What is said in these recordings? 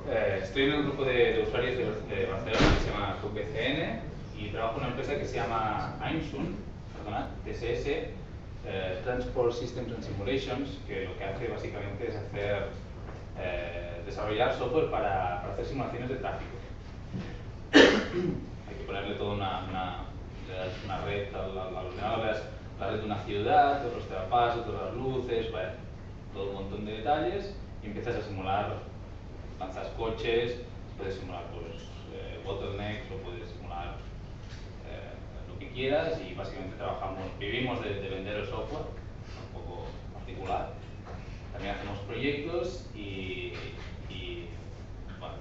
Estoy en el grupo de usuarios de Barcelona que se llama CUBCN y trabajo en una empresa que se llama TSS, Transport Systems and Simulations, que lo que hace básicamente es desarrollar software para hacer simulaciones de tráfico. Hay que ponerle toda una red, la red de una ciudad, todos los trapasos, todas las luces, vale, todo un montón de detalles y empiezas a simular, lanzas coches, puedes simular pues, bottlenecks o puedes simular lo que quieras y básicamente vivimos de vender el software, un poco particular. También hacemos proyectos y bueno,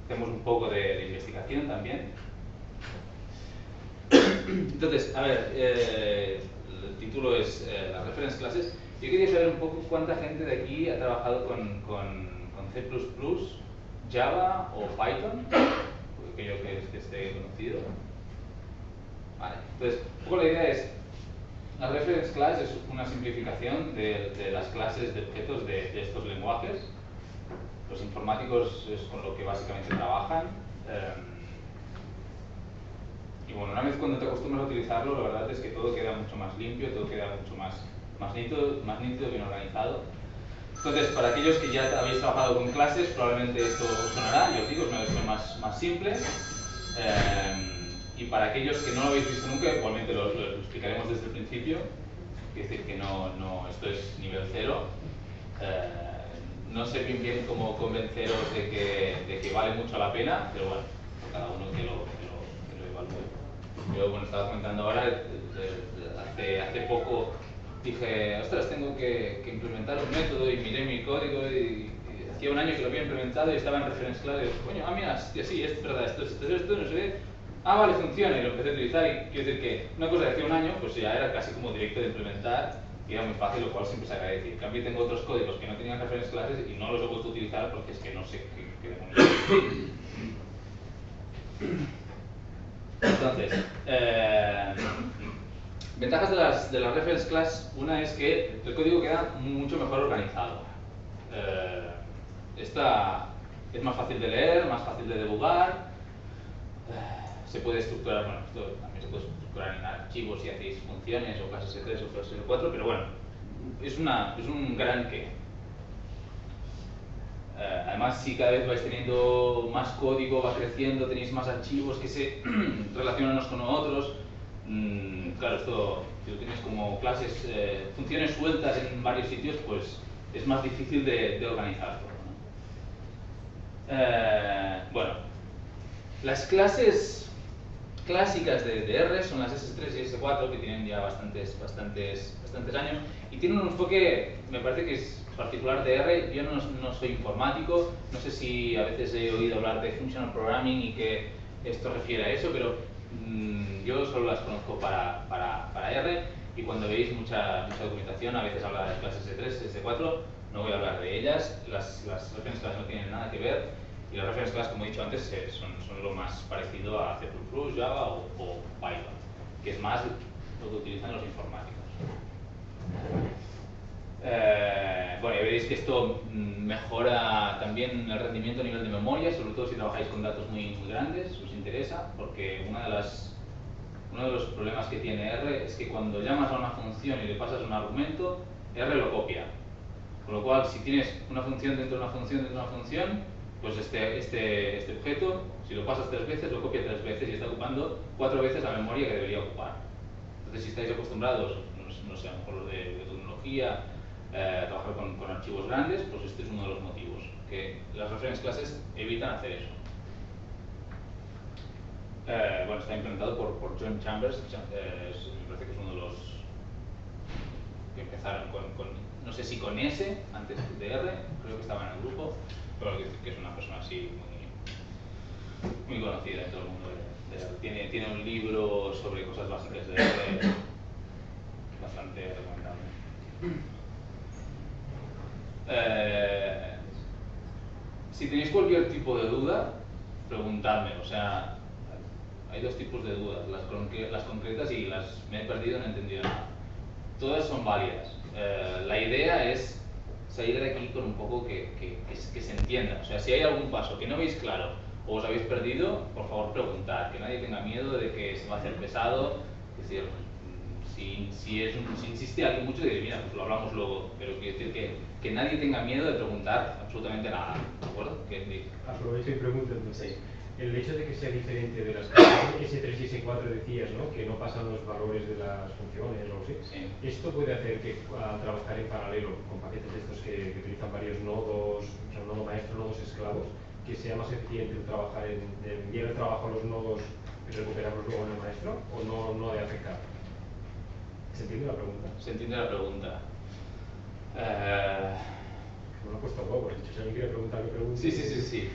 hacemos un poco de investigación también. Entonces, a ver, el título es las reference classes. Yo quería saber un poco cuánta gente de aquí ha trabajado con C++, Java o Python, aquello que esté conocido. Vale, entonces, un poco la idea es, la reference class es una simplificación de las clases de objetos de estos lenguajes. Los informáticos es con lo que básicamente trabajan. Y bueno, una vez cuando te acostumbras a utilizarlo, la verdad es que todo queda mucho más limpio, todo queda mucho más nítido, bien organizado. Entonces, para aquellos que ya habéis trabajado con clases, probablemente esto os sonará, ya os digo, es una versión más simple. Y para aquellos que no lo habéis visto nunca, igualmente lo explicaremos desde el principio. Es decir, que esto es nivel 0. No sé bien cómo convenceros de que vale mucho la pena, pero bueno, cada uno que lo evalúe. Yo, bueno, estaba comentando ahora, hace poco dije, ostras, tengo que implementar un método y miré mi código y hacía un año que lo había implementado y estaba en reference class y dije, coño, mira, sí, es verdad, esto, no sé qué. Vale, funciona, y lo empecé a utilizar y quiero decir que una cosa de hace un año pues ya era casi como directo de implementar y era muy fácil, lo cual siempre se agradece. En cambio tengo otros códigos que no tenían reference classes y no los he vuelto a utilizar porque es que no sé qué demonios. Entonces, ventajas de las reference class, una es que el código queda mucho mejor organizado. Esta es más fácil de leer, más fácil de debugar. Se puede estructurar, bueno, esto también se puede estructurar en archivos si hacéis funciones o clases S3 o clases S4, pero bueno, es un gran qué. Además, si cada vez vais teniendo más código, va creciendo, tenéis más archivos que se relacionan unos con otros, claro, esto, si lo tienes como clases, funciones sueltas en varios sitios, pues es más difícil de organizar todo, ¿no? Bueno, las clases clásicas de R son las S3 y S4, que tienen ya bastantes años, y tienen un enfoque, me parece que es particular de R. Yo no soy informático, no sé si a veces he oído hablar de Functional Programming y que esto refiere a eso, pero yo solo las conozco para R, y cuando veis mucha documentación, a veces habla de clases S3, S4, no voy a hablar de ellas, las reference class no tienen nada que ver, y las reference class, como he dicho antes, son lo más parecido a C++, Java o Python, que es más lo que utilizan los informáticos. Bueno, ya veréis que esto mejora también el rendimiento a nivel de memoria, sobre todo si trabajáis con datos muy grandes, os interesa, porque uno de los problemas que tiene R es que cuando llamas a una función y le pasas un argumento, R lo copia. Con lo cual, si tienes una función dentro de una función dentro de una función, pues este objeto, si lo pasas 3 veces, lo copia 3 veces y está ocupando 4 veces la memoria que debería ocupar. Entonces, si estáis acostumbrados, no sé, a lo mejor lo de tecnología, trabajar con archivos grandes, pues este es uno de los motivos, que las reference classes evitan hacer eso. Bueno, está implementado por John Chambers, me parece que es uno de los que empezaron no sé si con S, antes de R, creo que estaba en el grupo, pero que es una persona así muy conocida en todo el mundo de R. Tiene un libro sobre cosas básicas de R, bastante recomendable. Si tenéis cualquier tipo de duda, preguntadme. O sea, hay dos tipos de dudas, las concretas y las me he perdido, no he entendido nada. Todas son válidas. La idea es salir de aquí con un poco que se entienda. O sea, si hay algún paso que no veis claro o os habéis perdido, por favor preguntad, que nadie tenga miedo de que se va a hacer pesado. Es decir, si insiste alguien mucho, diré, mira, pues lo hablamos luego, pero quiero decir que nadie tenga miedo de preguntar absolutamente nada, ¿de acuerdo? Aprovecho y pregunto entonces. Sí. El hecho de que sea diferente de las clases S3 y S4 decías, ¿no? Que no pasan los valores de las funciones o algo así. Sí. Esto puede hacer que al trabajar en paralelo con paquetes de estos que utilizan varios nodos, o sea, nodo maestro, nodos esclavos, que sea más eficiente trabajar en enviar el trabajo a los nodos y recuperarlos luego en el maestro, o no debe afectar. ¿Se entiende la pregunta? Se entiende la pregunta. Me lo he puesto huevo, he dicho, si alguien quiere preguntar, que pregunte. Sí.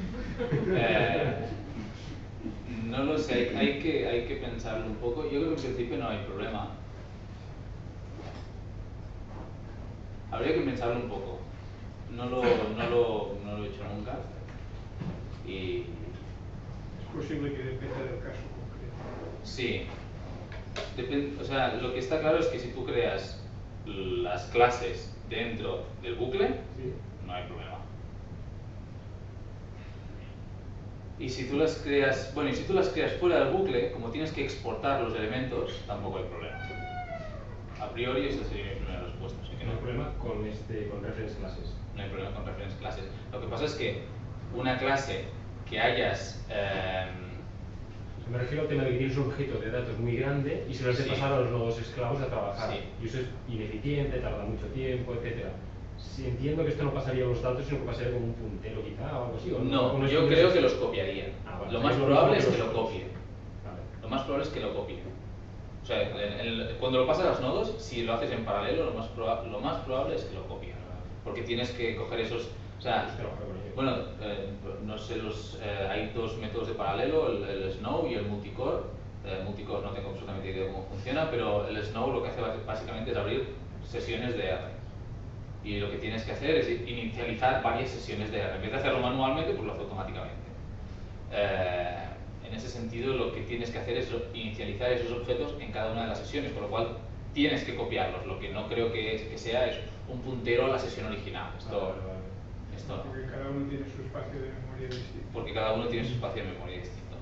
No lo sé, hay que pensarlo un poco. Yo creo que en principio no hay problema. Habría que pensarlo un poco. No lo he hecho nunca. Y Es posible que dependa del caso concreto. sí. O sea, lo que está claro es que si tú creas las clases dentro del bucle, Sí. no hay problema. Y si tú las creas, bueno, y si tú las creas fuera del bucle, como tienes que exportar los elementos, tampoco hay problema. A priori esa sería mi primera respuesta. O sea que No hay problema con reference classes. No hay problema con reference classes. Lo que pasa es que una clase que hayas Me refiero al tema de que tienes un objeto de datos muy grande y se lo has de pasar a los nodos esclavos a trabajar. Sí. Y eso es ineficiente, tarda mucho tiempo, etc. Si entiendo que esto no pasaría a los datos, sino que pasaría como un puntero quizá o algo así. ¿O no, yo creo que los copiaría. Vale, Lo más es probable es mismo que lo los copie. Vale. Lo más probable es que lo copie. O sea, cuando lo pasas a los nodos, si lo haces en paralelo, lo más probable es que lo copie. Porque tienes que coger esos... O sea, bueno, no sé, hay dos métodos de paralelo, el Snow y el multicore. Multicore no tengo absolutamente idea de cómo funciona, pero el Snow lo que hace básicamente es abrir sesiones de R. Y lo que tienes que hacer es inicializar varias sesiones de R. En vez de hacerlo manualmente, pues lo hace automáticamente. En ese sentido, lo que tienes que hacer es inicializar esos objetos en cada una de las sesiones, con lo cual tienes que copiarlos. Lo que no creo que sea es un puntero a la sesión original. Esto no. Porque cada uno tiene su espacio de memoria distinto. Porque cada uno tiene su espacio de memoria distinto.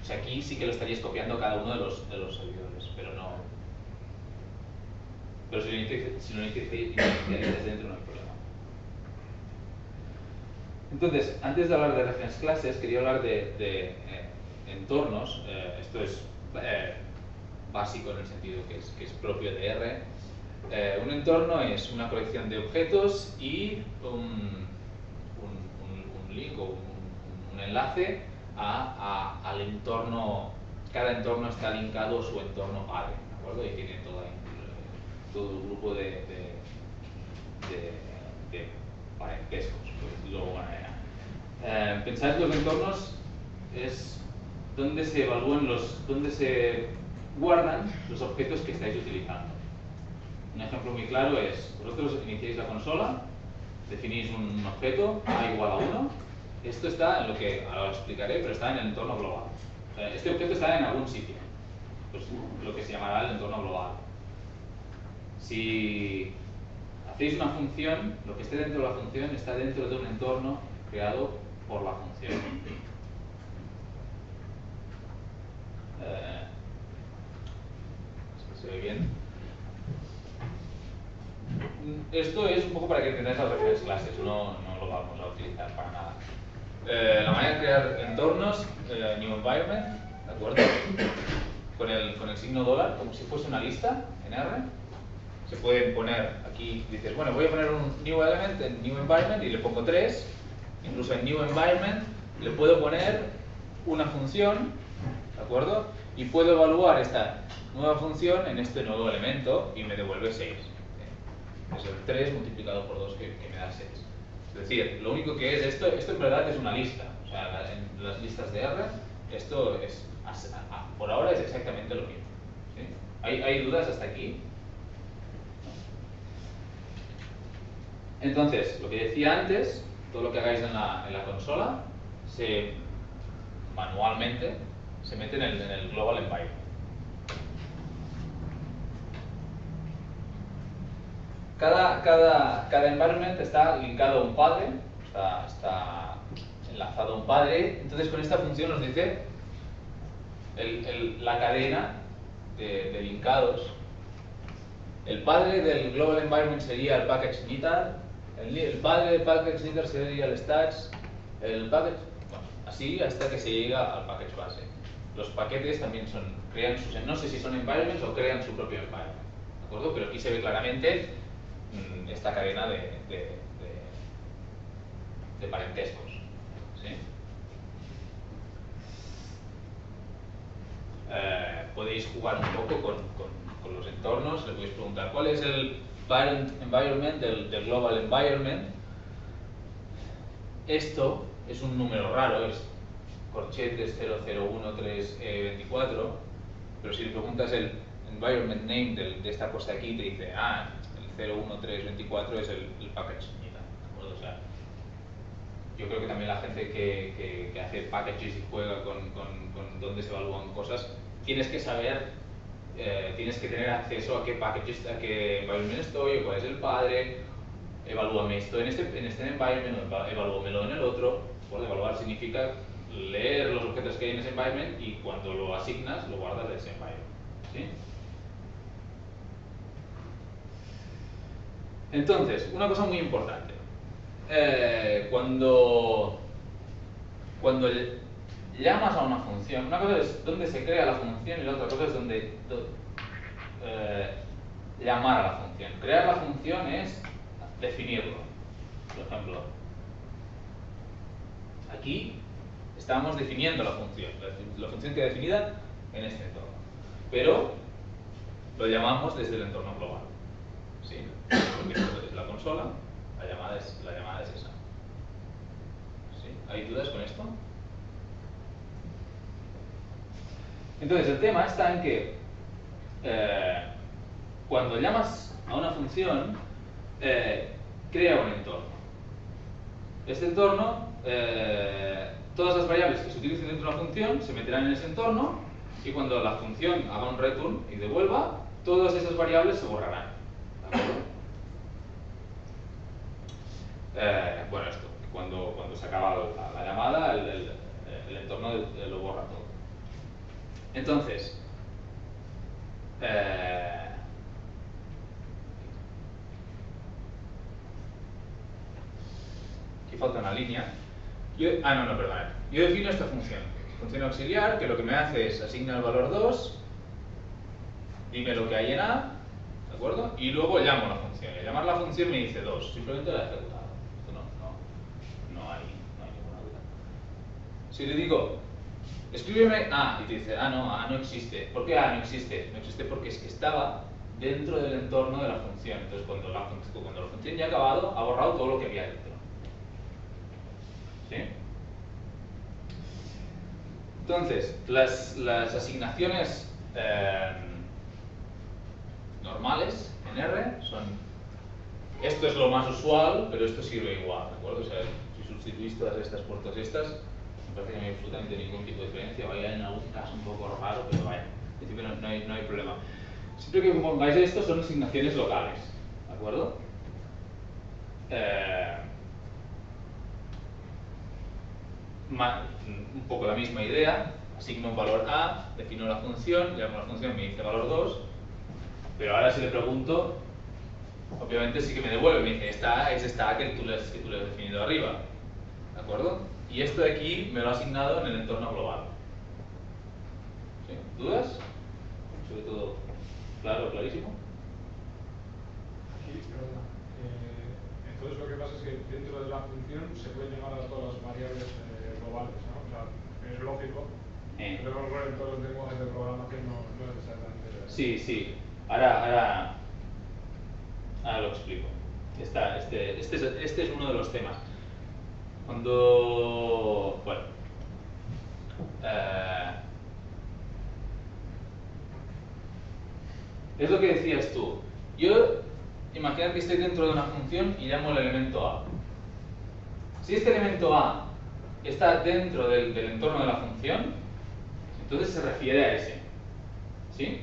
O sea, aquí sí que lo estarías copiando a cada uno de los servidores, pero no. Pero si lo inicializas dentro, no hay problema. Entonces, antes de hablar de reference classes, quería hablar de entornos. Esto es básico en el sentido que es propio de R. Un entorno es una colección de objetos y un link o un enlace al entorno. Cada entorno está linkado a su entorno padre, ¿de acuerdo? Y tiene todo el grupo de parentescos, por decirlo de alguna manera. Pensad que los entornos es donde se evalúan donde se guardan los objetos que estáis utilizando. Un ejemplo muy claro es, vosotros iniciáis la consola, definís un objeto, A igual a 1. Esto está en lo que ahora lo explicaré, pero está en el entorno global. O sea, este objeto está en algún sitio, pues lo que se llamará el entorno global. Si hacéis una función, lo que esté dentro de la función está dentro de un entorno creado por la función. ¿Se ve bien? Esto es un poco para que entendáis las reference classes, no lo vamos a utilizar para nada. La manera de crear entornos, new environment, ¿de acuerdo? Con el signo $, como si fuese una lista en R. Se pueden poner aquí, dices, bueno, voy a poner un new element en new environment y le pongo 3. Incluso en new environment le puedo poner una función, ¿de acuerdo? Y puedo evaluar esta nueva función en este nuevo elemento y me devuelve 6. Es el 3 multiplicado por 2 que me da 6. Es decir, lo único que es esto en verdad es una lista. O sea, en las listas de R, esto es, por ahora es exactamente lo mismo. ¿Sí? ¿Hay dudas hasta aquí? Entonces, lo que decía antes, todo lo que hagáis en la consola, manualmente se mete en el Global Environment. Cada environment está linkado a un padre, está enlazado a un padre. Entonces con esta función nos dice la cadena de linkados. El padre del global environment sería el package knitted, el padre del package knitted sería el stats, el package, bueno, así hasta que se llega al package base. Los paquetes también crean sus, no sé si son environments o crean su propio environment, ¿de acuerdo? Pero aquí se ve claramente esta cadena de parentescos, ¿sí? Podéis jugar un poco con los entornos, le podéis preguntar cuál es el parent environment del global environment. Esto es un número raro, es corchetes 001324, pero si le preguntas el environment name de esta cosa aquí, te dice, el 01324 es el package, ¿de acuerdo? O sea, yo creo que también la gente que hace packages y juega con dónde se evalúan cosas, tienes que saber, tienes que tener acceso a qué packages, a qué environment estoy, o cuál es el padre, evalúame esto en este environment, evalúamelo en el otro. Bueno, evaluar significa leer los objetos que hay en ese environment y cuando lo asignas, lo guardas de ese environment, ¿sí? Entonces, una cosa muy importante. Cuando llamas a una función, una cosa es dónde se crea la función y la otra cosa es llamar a la función. Crear la función es definirlo. Por ejemplo, aquí estamos definiendo la función queda definida en este entorno, pero lo llamamos desde el entorno global, ¿sí? Porque esto es la consola, la llamada es esa. ¿Sí? ¿Hay dudas con esto? Entonces el tema está en que cuando llamas a una función, crea un entorno. Este entorno, todas las variables que se utilicen dentro de la función se meterán en ese entorno y cuando la función haga un return y devuelva, todas esas variables se borrarán. ¿De acuerdo? Bueno, esto, cuando se acaba la llamada, el entorno lo borra todo. Entonces, aquí falta una línea. Perdón. Yo defino esta función auxiliar, que lo que me hace es asignar el valor 2, dime lo que hay en A, ¿de acuerdo? Y luego llamo la función. Y al llamar la función me dice 2, simplemente la he ejecutado. Esto no hay ninguna duda. Si le digo, escríbeme A, y te dice, no, A no existe. ¿Por qué A no existe? No existe porque es que estaba dentro del entorno de la función. Entonces, cuando la función ya ha acabado, ha borrado todo lo que había dentro. ¿Sí? Entonces, las asignaciones normales en R son, esto es lo más usual, pero esto sirve igual, ¿de acuerdo? O sea, si sustituís todas estas por todas estas, me parece que no hay absolutamente ningún tipo de diferencia, vaya en algún caso un poco raro, pero vaya, en principio no hay problema. Siempre que pongáis esto son asignaciones locales, ¿de acuerdo? Un poco la misma idea, asigno un valor A, defino la función, llamo la función, me dice valor 2, pero ahora si le pregunto, obviamente sí que me devuelve, me dice esta es esta A que tú le has definido arriba, ¿de acuerdo? Y esto de aquí me lo ha asignado en el entorno global. ¿Sí? ¿Dudas? Sobre todo, claro, clarísimo. Aquí, perdona. Entonces lo que pasa es que dentro de la función se pueden llamar a todas las variables globales, ¿no? O sea, es lógico, pero en todos los lenguajes de programación no es exactamente así. Sí. Ahora lo explico. Este es uno de los temas. Bueno, es lo que decías tú. Yo, imaginad que estoy dentro de una función y llamo el elemento A. Si este elemento A está dentro del entorno de la función, entonces se refiere a ese. ¿Sí?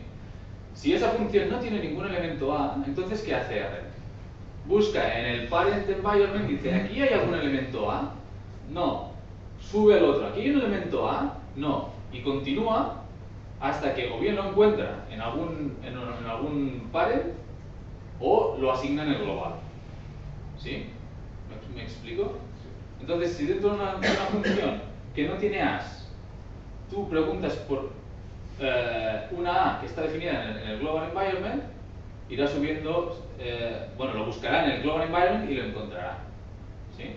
Si esa función no tiene ningún elemento A, entonces ¿qué hace R? busca en el parent environment y dice, ¿aquí hay algún elemento A? No. Sube al otro, ¿aquí hay un elemento A? No. Y continúa hasta que o bien lo encuentra en algún parent o lo asigna en el global. ¿Sí? ¿Me explico? Entonces, si dentro de una función que no tiene A's, tú preguntas por una A que está definida en el global environment, irá subiendo, bueno, lo buscará en el global environment y lo encontrará. ¿Sí?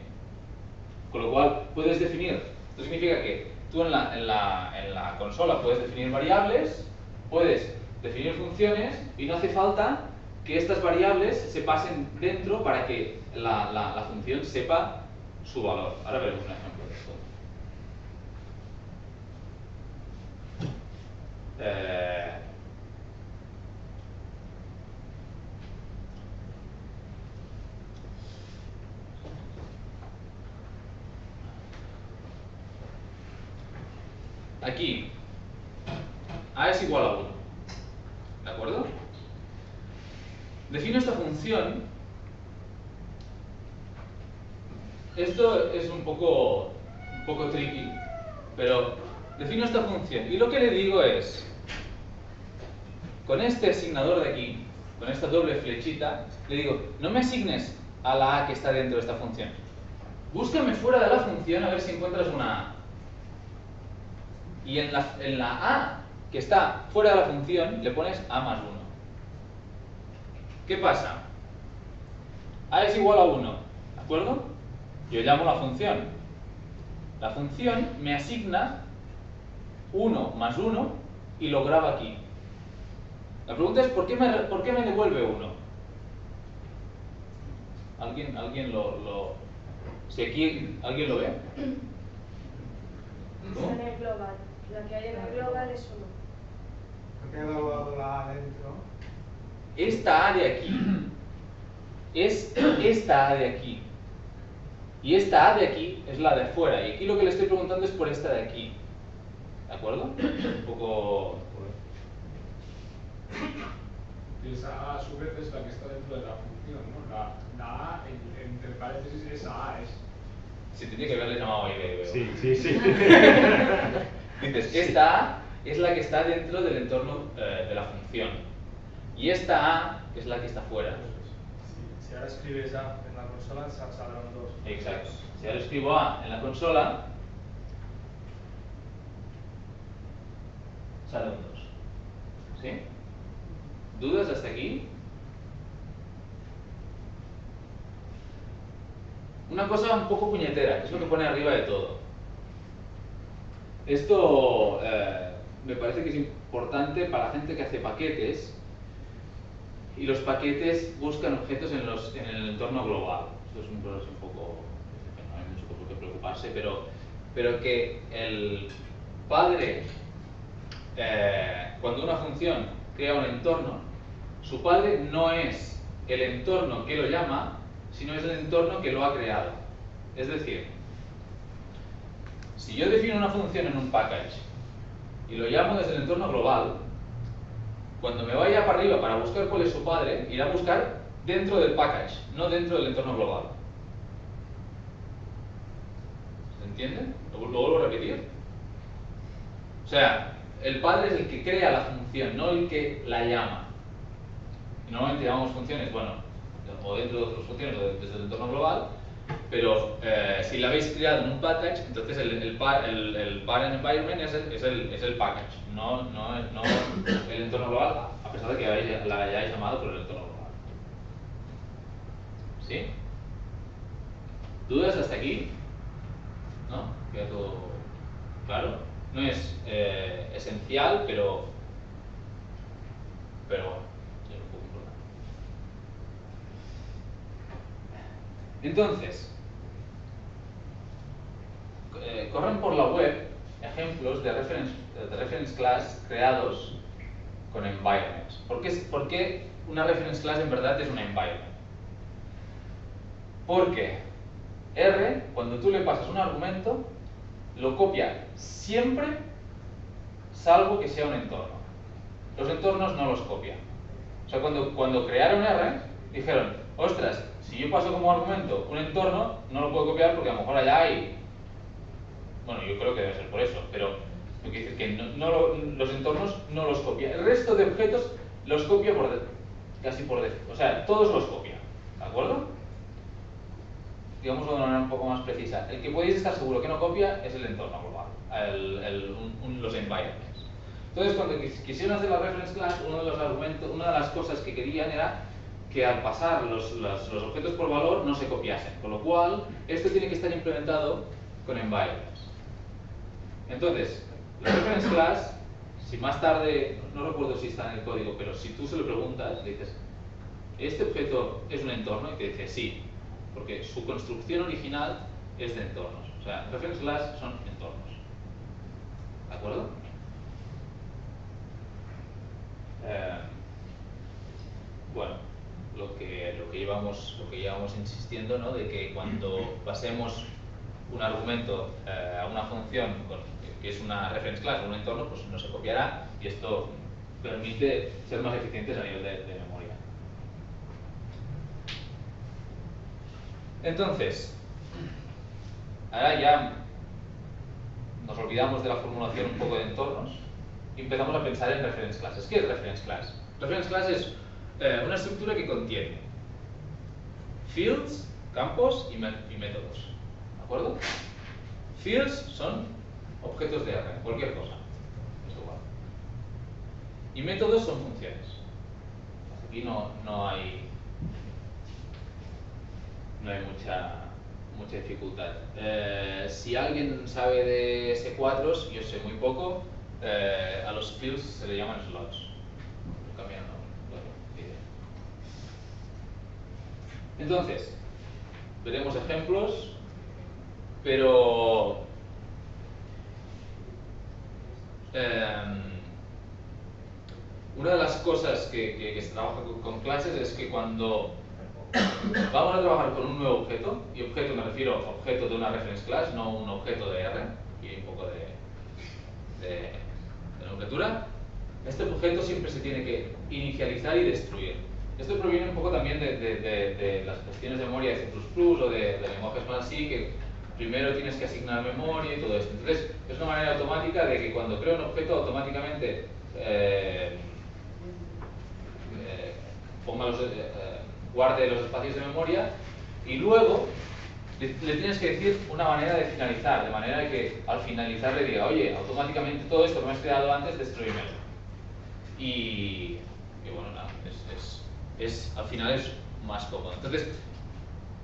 Con lo cual, puedes definir, esto significa que tú en la consola puedes definir variables, puedes definir funciones y no hace falta que estas variables se pasen dentro para que la función sepa su valor. Ahora veremos un ejemplo de esto. Aquí, A es igual a 1. ¿De acuerdo? Defino esta función. Esto es un poco tricky, pero defino esta función y lo que le digo es, con este asignador de aquí, con esta doble flechita, le digo, no me asignes a la A que está dentro de esta función. Búscame fuera de la función a ver si encuentras una A. Y en la A que está fuera de la función le pones A más 1. ¿Qué pasa? A es igual a 1, ¿de acuerdo? Yo llamo la función. La función me asigna 1 más 1 y lo graba aquí. La pregunta es, ¿por qué me devuelve 1? ¿Alguien si aquí alguien lo ve? Está en el global. La que hay en el global es 1. ¿Por qué he evaluado la A dentro? Esta A de aquí es esta A de aquí. Y esta A de aquí es la de afuera. Y aquí lo que le estoy preguntando es por esta de aquí. ¿De acuerdo? Un poco... Y esa A a su vez es la que está dentro de la función, ¿no? La A, entre paréntesis, esa A es. Se tendría que haberle llamado ahí de... Sí. Dices, esta A es la que está dentro del entorno de la función. Y esta A es la que está fuera. Si ahora escribes A en la consola, saldrán 2. Exacto. Si ahora escribo A en la consola, sale un 2. ¿Sí? ¿Dudas hasta aquí? Una cosa un poco puñetera, que es lo que pone arriba de todo. Esto me parece que es importante para la gente que hace paquetes, y los paquetes buscan objetos en el entorno global. Esto es un poco, no hay mucho por qué preocuparse, pero que el padre, cuando una función crea un entorno, su padre no es el entorno que lo llama, sino es el entorno que lo ha creado. Es decir, si yo defino una función en un package y lo llamo desde el entorno global, cuando me vaya para arriba para buscar cuál es su padre, irá a buscar dentro del package, no dentro del entorno global. ¿Se entiende? ¿Lo vuelvo a repetir? O sea, el padre es el que crea la función, no el que la llama. Y normalmente llamamos funciones, bueno, o dentro de otras funciones o desde el entorno global, pero si la habéis creado en un package, entonces el parent environment es el package, no el entorno global, a pesar de que la hayáis llamado por el entorno global. ¿Sí? ¿Dudas hasta aquí? ¿No? ¿Queda todo claro? No es esencial, pero bueno, es un poco importante. Entonces, corren por la web ejemplos de reference class creados con environments. ¿Por qué una reference class en verdad es una environment? Porque R, cuando tú le pasas un argumento, lo copia siempre, salvo que sea un entorno. Los entornos no los copian. O sea, cuando crearon R, dijeron, ostras, Si yo paso como argumento un entorno, no lo puedo copiar porque a lo mejor allá hay... Bueno, yo creo que debe ser por eso, pero lo que dice que los entornos no los copia. El resto de objetos los copia casi por defecto. O sea, todos los copia. ¿De acuerdo? Digamos de una manera un poco más precisa. El que podéis estar seguro que no copia es el entorno global, los environments. Entonces, cuando quisieron hacer la reference class, uno de los argumentos, una de las cosas que querían era que al pasar los objetos por valor no se copiasen, con lo cual esto tiene que estar implementado con environments. Entonces, la reference class, si más tarde, no recuerdo si está en el código, pero si tú se lo preguntas, le dices, ¿este objeto es un entorno? Y te dice sí, porque su construcción original es de entornos. O sea, reference class son entornos. ¿De acuerdo? Bueno, lo que llevamos insistiendo, ¿no? De que cuando pasemos un argumento a una función que es una reference class o un entorno, pues no se copiará y esto permite ser más eficientes a nivel de memoria. Entonces, ahora ya nos olvidamos de la formulación un poco de entornos y empezamos a pensar en reference classes. ¿Qué es reference class? Reference class es una estructura que contiene fields, campos y métodos. ¿De acuerdo? Fields son objetos de R, cualquier cosa. Es igual. Y métodos son funciones. Aquí no hay mucha dificultad. Si alguien sabe de S4, yo sé muy poco, a los fields se le llaman slots. Cambiando. Entonces, veremos ejemplos, pero una de las cosas que se trabaja con clases es que cuando vamos a trabajar con un nuevo objeto, y objeto me refiero a objeto de una reference class, no un objeto de R, y hay un poco de nomenclatura, este objeto siempre se tiene que inicializar y destruir. Esto proviene un poco también de las cuestiones de memoria de C++ o de lenguajes más así, que primero tienes que asignar memoria y todo esto. Entonces, es una manera automática de que cuando creo un objeto, automáticamente guarde los espacios de memoria y luego le tienes que decir una manera de finalizar, de manera de que al finalizar le diga, oye, automáticamente todo esto que me has creado antes, destrúyemelo. Y bueno, nada, al final es más cómodo. Entonces,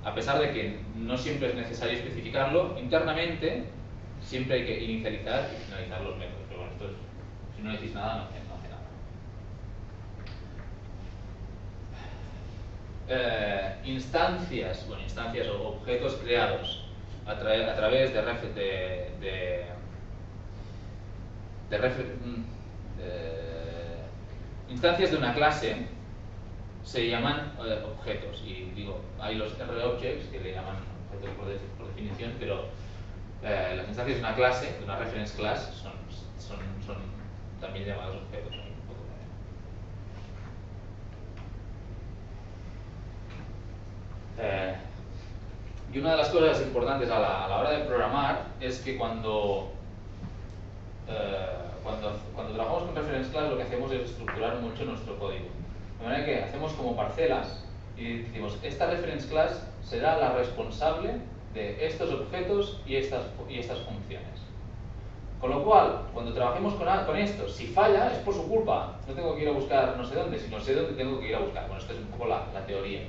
a pesar de que no siempre es necesario especificarlo, internamente siempre hay que inicializar y finalizar los métodos. Pero bueno, esto es, si no decís nada, no hace nada. Instancias o objetos creados a través de instancias de una clase se llaman objetos, y digo, hay los R-objects que le llaman objetos por definición, pero las instancias de una clase, de una reference class, son también llamados objetos. Y una de las cosas importantes a la hora de programar es que cuando trabajamos con reference class, lo que hacemos es estructurar mucho nuestro código. De manera que hacemos como parcelas y decimos, esta reference class será la responsable de estos objetos y estas funciones. Con lo cual, cuando trabajemos con esto, si falla es por su culpa. No tengo que ir a buscar no sé dónde, sino sé dónde tengo que ir a buscar. Bueno, esto es un poco la teoría.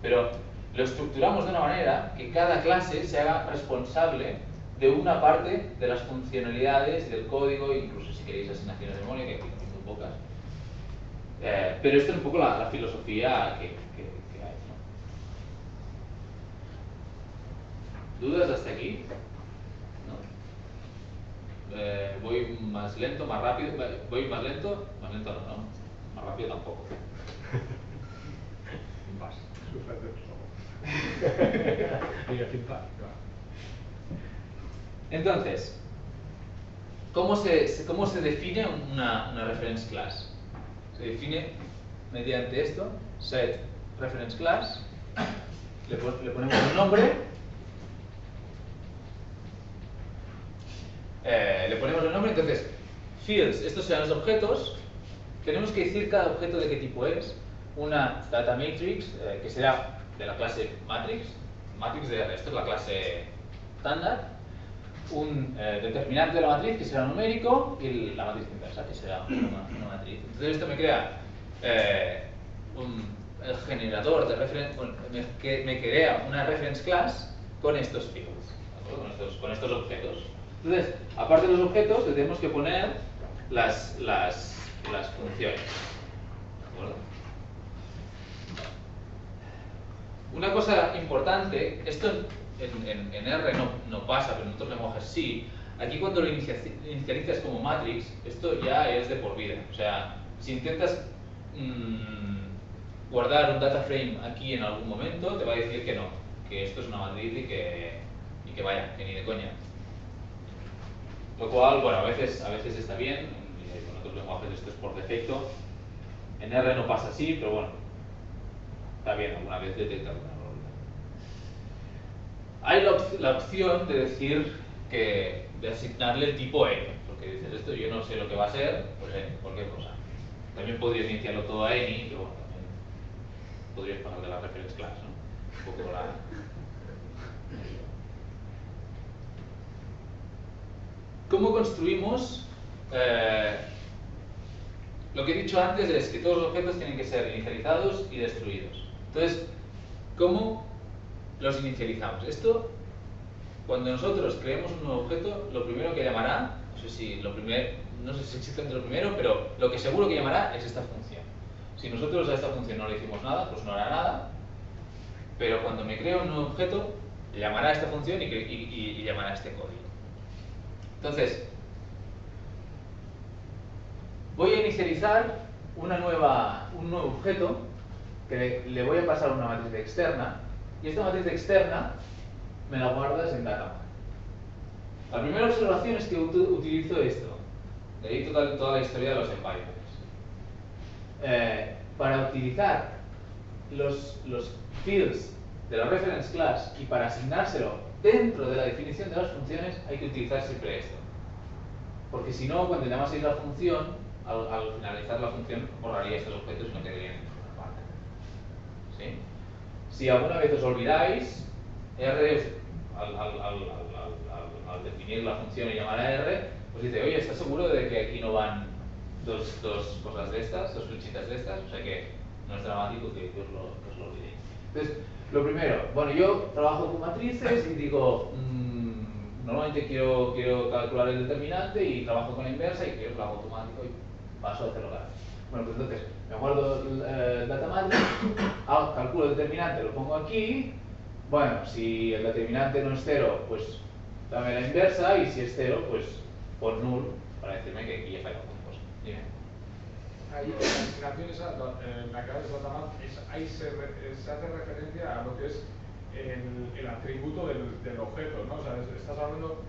Pero lo estructuramos de una manera que cada clase se haga responsable de una parte de las funcionalidades del código, incluso si queréis asignaciones de memoria, que aquí son muy pocas. Pero esto es un poco la filosofía que hay, ¿no? ¿Dudas hasta aquí? ¿No? ¿Voy más lento, más rápido? ¿Voy más lento? Más lento no. Más rápido tampoco. Vas. Entonces, ¿cómo se define una reference class? Se define mediante esto, set reference class, le ponemos un nombre. Le ponemos el nombre, entonces, fields, estos serán los objetos. Tenemos que decir cada objeto de qué tipo es. Una data matrix, que será de la clase matrix. Matrix de R, esto es la clase estándar. Un determinante de la matriz, que será numérico, y la matriz inversa, que será una matriz. Entonces esto me crea el generador de reference, bueno, me crea una reference class con estos fields, con estos objetos. Entonces, aparte de los objetos, le tenemos que poner las funciones. ¿De acuerdo? Una cosa importante, esto en R no pasa, pero en otros lenguajes sí. Aquí cuando lo inicializas como matrix, esto ya es de por vida. O sea, si intentas guardar un data frame aquí en algún momento, te va a decir que no, que esto es una matriz y que vaya, que ni de coña. Lo cual, bueno, a veces está bien, en otros lenguajes esto es por defecto. En R no pasa así, pero bueno, está bien, alguna vez detecta alguna probabilidad. Hay la opción de decir de asignarle el tipo N, porque dices, esto yo no sé lo que va a ser, pues cualquier cosa. También podrías iniciarlo todo a any, pero bueno, también podrías ponerle la reference class, ¿no? Un poco la... ¿Cómo construimos? Lo que he dicho antes es que todos los objetos tienen que ser inicializados y destruidos. Entonces, ¿cómo los inicializamos? Esto, cuando nosotros creemos un nuevo objeto, lo primero que llamará, no sé si exactamente lo primero, pero lo que seguro que llamará es esta función. Si nosotros a esta función no le hicimos nada, pues no hará nada, pero cuando me creo un nuevo objeto, llamará esta función y llamará este código. Entonces, voy a inicializar un nuevo objeto que le voy a pasar una matriz externa, y esta matriz externa me la guardas en data. La primera observación es que utilizo esto. De ahí toda la historia de los environments. Para utilizar los fields de la reference class y para asignárselo dentro de la definición de las funciones, hay que utilizar siempre esto. Porque si no, cuando llamaseis la función, al finalizar la función, borraría estos objetos y no quedarían en ninguna parte. ¿Sí? Si alguna vez os olvidáis, R, al definir la función y llamar a R, os dice, oye, ¿estás seguro de que aquí no van dos cosas de estas, dos flechitas de estas? O sea que no es dramático que os lo olvidéis. Entonces, lo primero, bueno, yo trabajo con matrices y digo, normalmente quiero calcular el determinante y trabajo con la inversa y quiero que lo haga automático y paso a hacerlo gratis. Bueno, pues entonces me guardo el data matrix, calculo el determinante, lo pongo aquí. Bueno, si el determinante no es 0, pues dame la inversa, y si es 0, pues pon null para decirme que aquí he fallado alguna cosa. Dime. Ahí en la asignación esa, en la que hablas de data matrix, ahí se hace referencia a lo que es el atributo del objeto, ¿no? O sea, estás hablando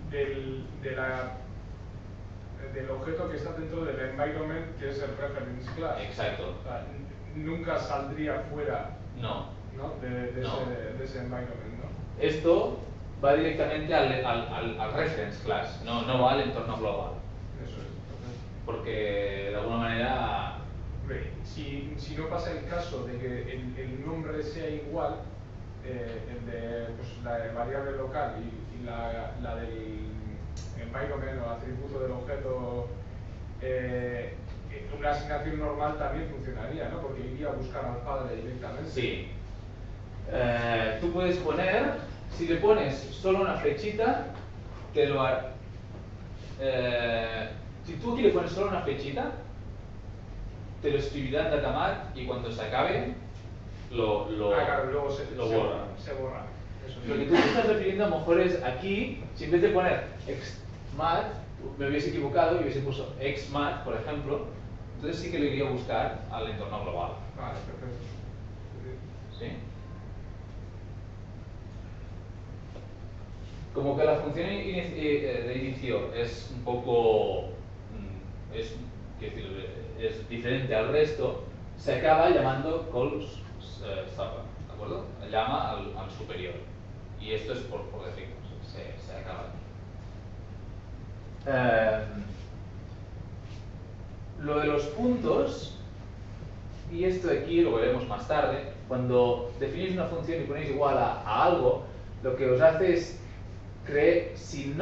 del objeto que está dentro del environment, que es el reference class. Exacto. O sea, nunca saldría fuera de ese environment, ¿no? Esto va directamente al reference class, no va al entorno global. Eso es. Porque de alguna manera... Si no pasa el caso de que el nombre sea igual, el de la variable local y la del environment o atributo del objeto, una asignación normal también funcionaría, ¿no? Porque iría a buscar al padre directamente. Sí. Tú puedes poner, si le pones solo una flechita, te lo hará. Si tú aquí le pones solo una flechita, te lo escribirá en datamat y cuando se acabe lo claro, luego borra. Se borra. Eso Lo que tú te estás refiriendo a lo mejor es aquí, si en vez de poner xmat, me hubiese equivocado y hubiese puesto xmat, por ejemplo, entonces sí que lo iría a buscar al entorno global. Vale, perfecto. ¿Sí? Como que la función de inicio es un poco, es diferente al resto, se acaba llamando call supper, ¿de acuerdo? Llama al superior. Y esto es por defecto, se acaba. Lo de los puntos, y esto de aquí lo veremos más tarde, cuando definís una función y ponéis igual a algo, lo que os hace es si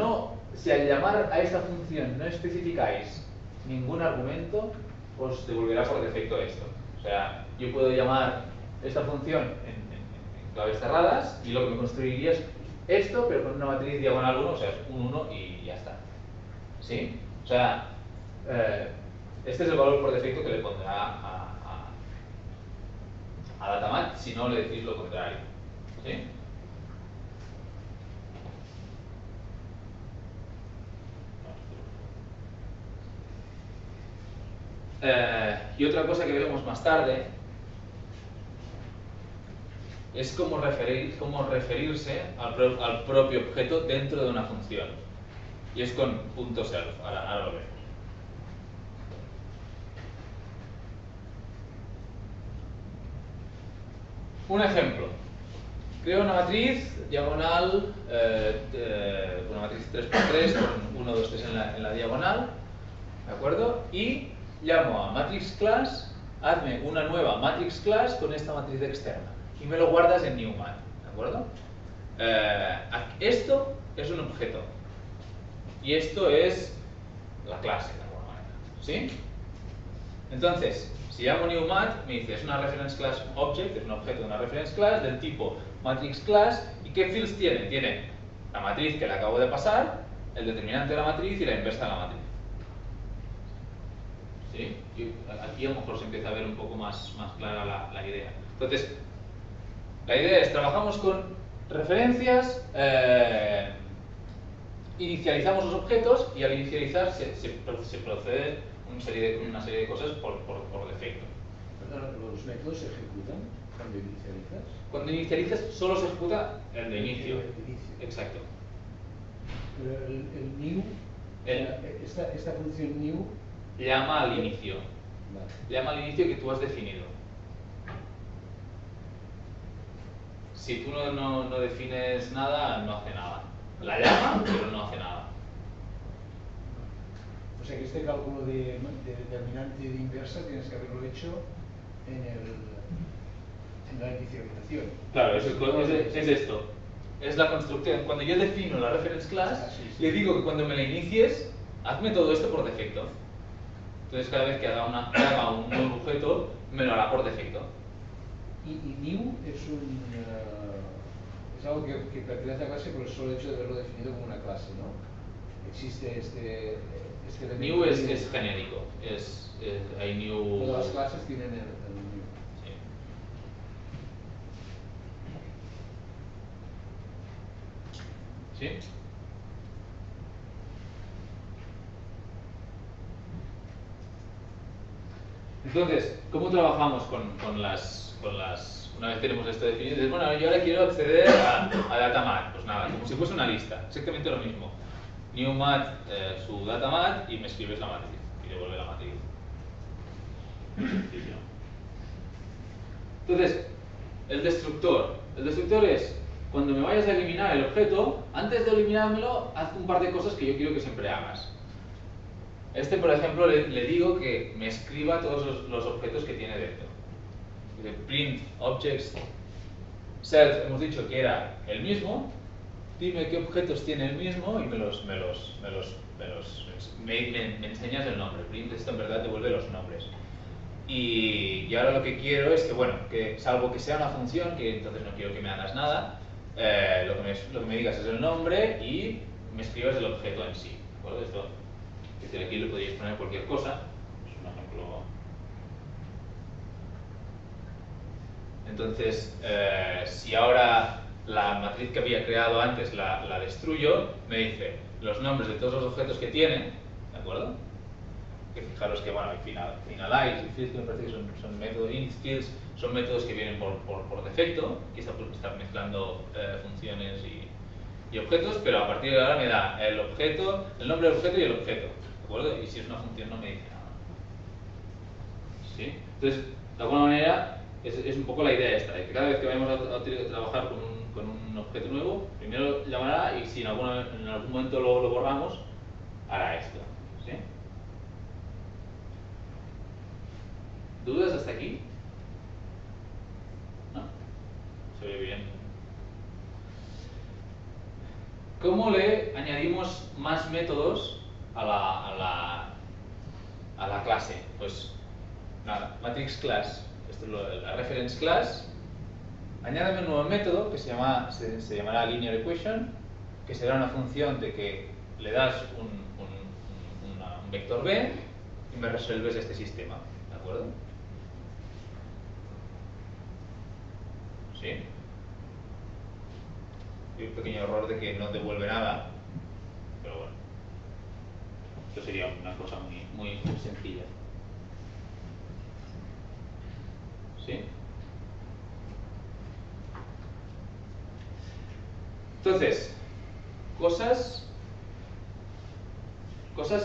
al llamar a esta función no especificáis ningún argumento, os devolverá por defecto esto. O sea, yo puedo llamar esta función en claves cerradas y lo que me construiría es esto, pero con una matriz diagonal 1, o sea, es un 1 y ya está. ¿Sí? O sea, este es el valor por defecto que le pondrá a datamat si no le decís lo contrario. ¿Sí? Y otra cosa que veremos más tarde es cómo referirse al propio objeto dentro de una función. Y es con .self. Ahora lo vemos. Un ejemplo. Creo una matriz diagonal, una matriz 3x3 con 1, 2, 3 en la diagonal, ¿de acuerdo? Y llamo a matrix class, hazme una nueva matrix class con esta matriz externa y me lo guardas en newmat, ¿de acuerdo? Esto es un objeto y esto es la clase, de alguna manera, ¿sí? Entonces, si llamo newmat, me dice es una reference class object, es un objeto de una reference class del tipo matrix class. ¿Y qué fields tiene? Tiene la matriz que le acabo de pasar, el determinante de la matriz y la inversa de la matriz. ¿Sí? Y aquí a lo mejor se empieza a ver un poco más clara la idea. Entonces, la idea es, trabajamos con referencias, inicializamos los objetos y al inicializar se procede una serie de cosas por defecto. ¿Los métodos se ejecutan cuando inicializas? Cuando inicializas solo se ejecuta el de inicio. Exacto. Pero el new, esta función new llama al inicio. Vale. Llama al inicio que tú has definido. Si tú no defines nada, no hace nada. La llama, pero no hace nada. O sea que este cálculo de determinante y de inversa tienes que haberlo hecho en la inicialización. Claro, es esto. Es la construcción. Cuando yo defino la reference class, le digo que cuando me la inicies, hazme todo esto por defecto. Entonces cada vez que haga un nuevo objeto, me lo hará por defecto. Y new es algo que pertenece a la clase por el solo hecho de haberlo definido como una clase, ¿no? Existe este elemento. New es genérico. Hay new. Todas las clases tienen el new. ¿Sí? Entonces, ¿cómo trabajamos con las... Una vez tenemos esto definido, dices, bueno, yo ahora quiero acceder a datamat. Pues nada, como si fuese una lista, exactamente lo mismo. Newmat, su datamat, y me escribes la matriz. Y devuelve la matriz. Entonces, el destructor. El destructor es, cuando me vayas a eliminar el objeto, antes de eliminármelo, haz un par de cosas que yo quiero que siempre hagas. Por ejemplo, le digo que me escriba todos los objetos que tiene dentro. Dice print objects self, hemos dicho que era el mismo. Dime qué objetos tiene el mismo y me enseñas el nombre. Print, esto en verdad devuelve los nombres. Y ahora lo que quiero es que, bueno, que salvo que sea una función, que entonces no quiero que me hagas nada, lo que me digas es el nombre y me escribas el objeto en sí. ¿De acuerdo? Esto, aquí le podéis poner cualquier cosa. Es un ejemplo. Entonces, si ahora la matriz que había creado antes la destruyo, me dice los nombres de todos los objetos que tiene, ¿de acuerdo? Que fijaros que, bueno, finalize y fields, que me parece que son métodos, init fields, son métodos que vienen por defecto. Aquí está mezclando funciones y objetos, pero a partir de ahora me da el objeto, el nombre del objeto y el objeto, ¿de acuerdo? Y si es una función no me dice nada. ¿Sí? Entonces, de alguna manera, Es un poco la idea esta, de que cada vez que vayamos a trabajar con un objeto nuevo, primero llamará y si en algún momento lo borramos, hará esto. ¿Sí? ¿Dudas hasta aquí? ¿No? Se ve bien. ¿Cómo le añadimos más métodos a la clase? Pues nada, matrix class, esto es la reference class. Añádame un nuevo método que se llamará linear equation, que será una función de que le das un vector b y me resuelves este sistema, ¿de acuerdo? ¿Sí? Hay un pequeño error de que no devuelve nada, pero bueno, esto sería una cosa muy sencilla. ¿Sí? Entonces, cosas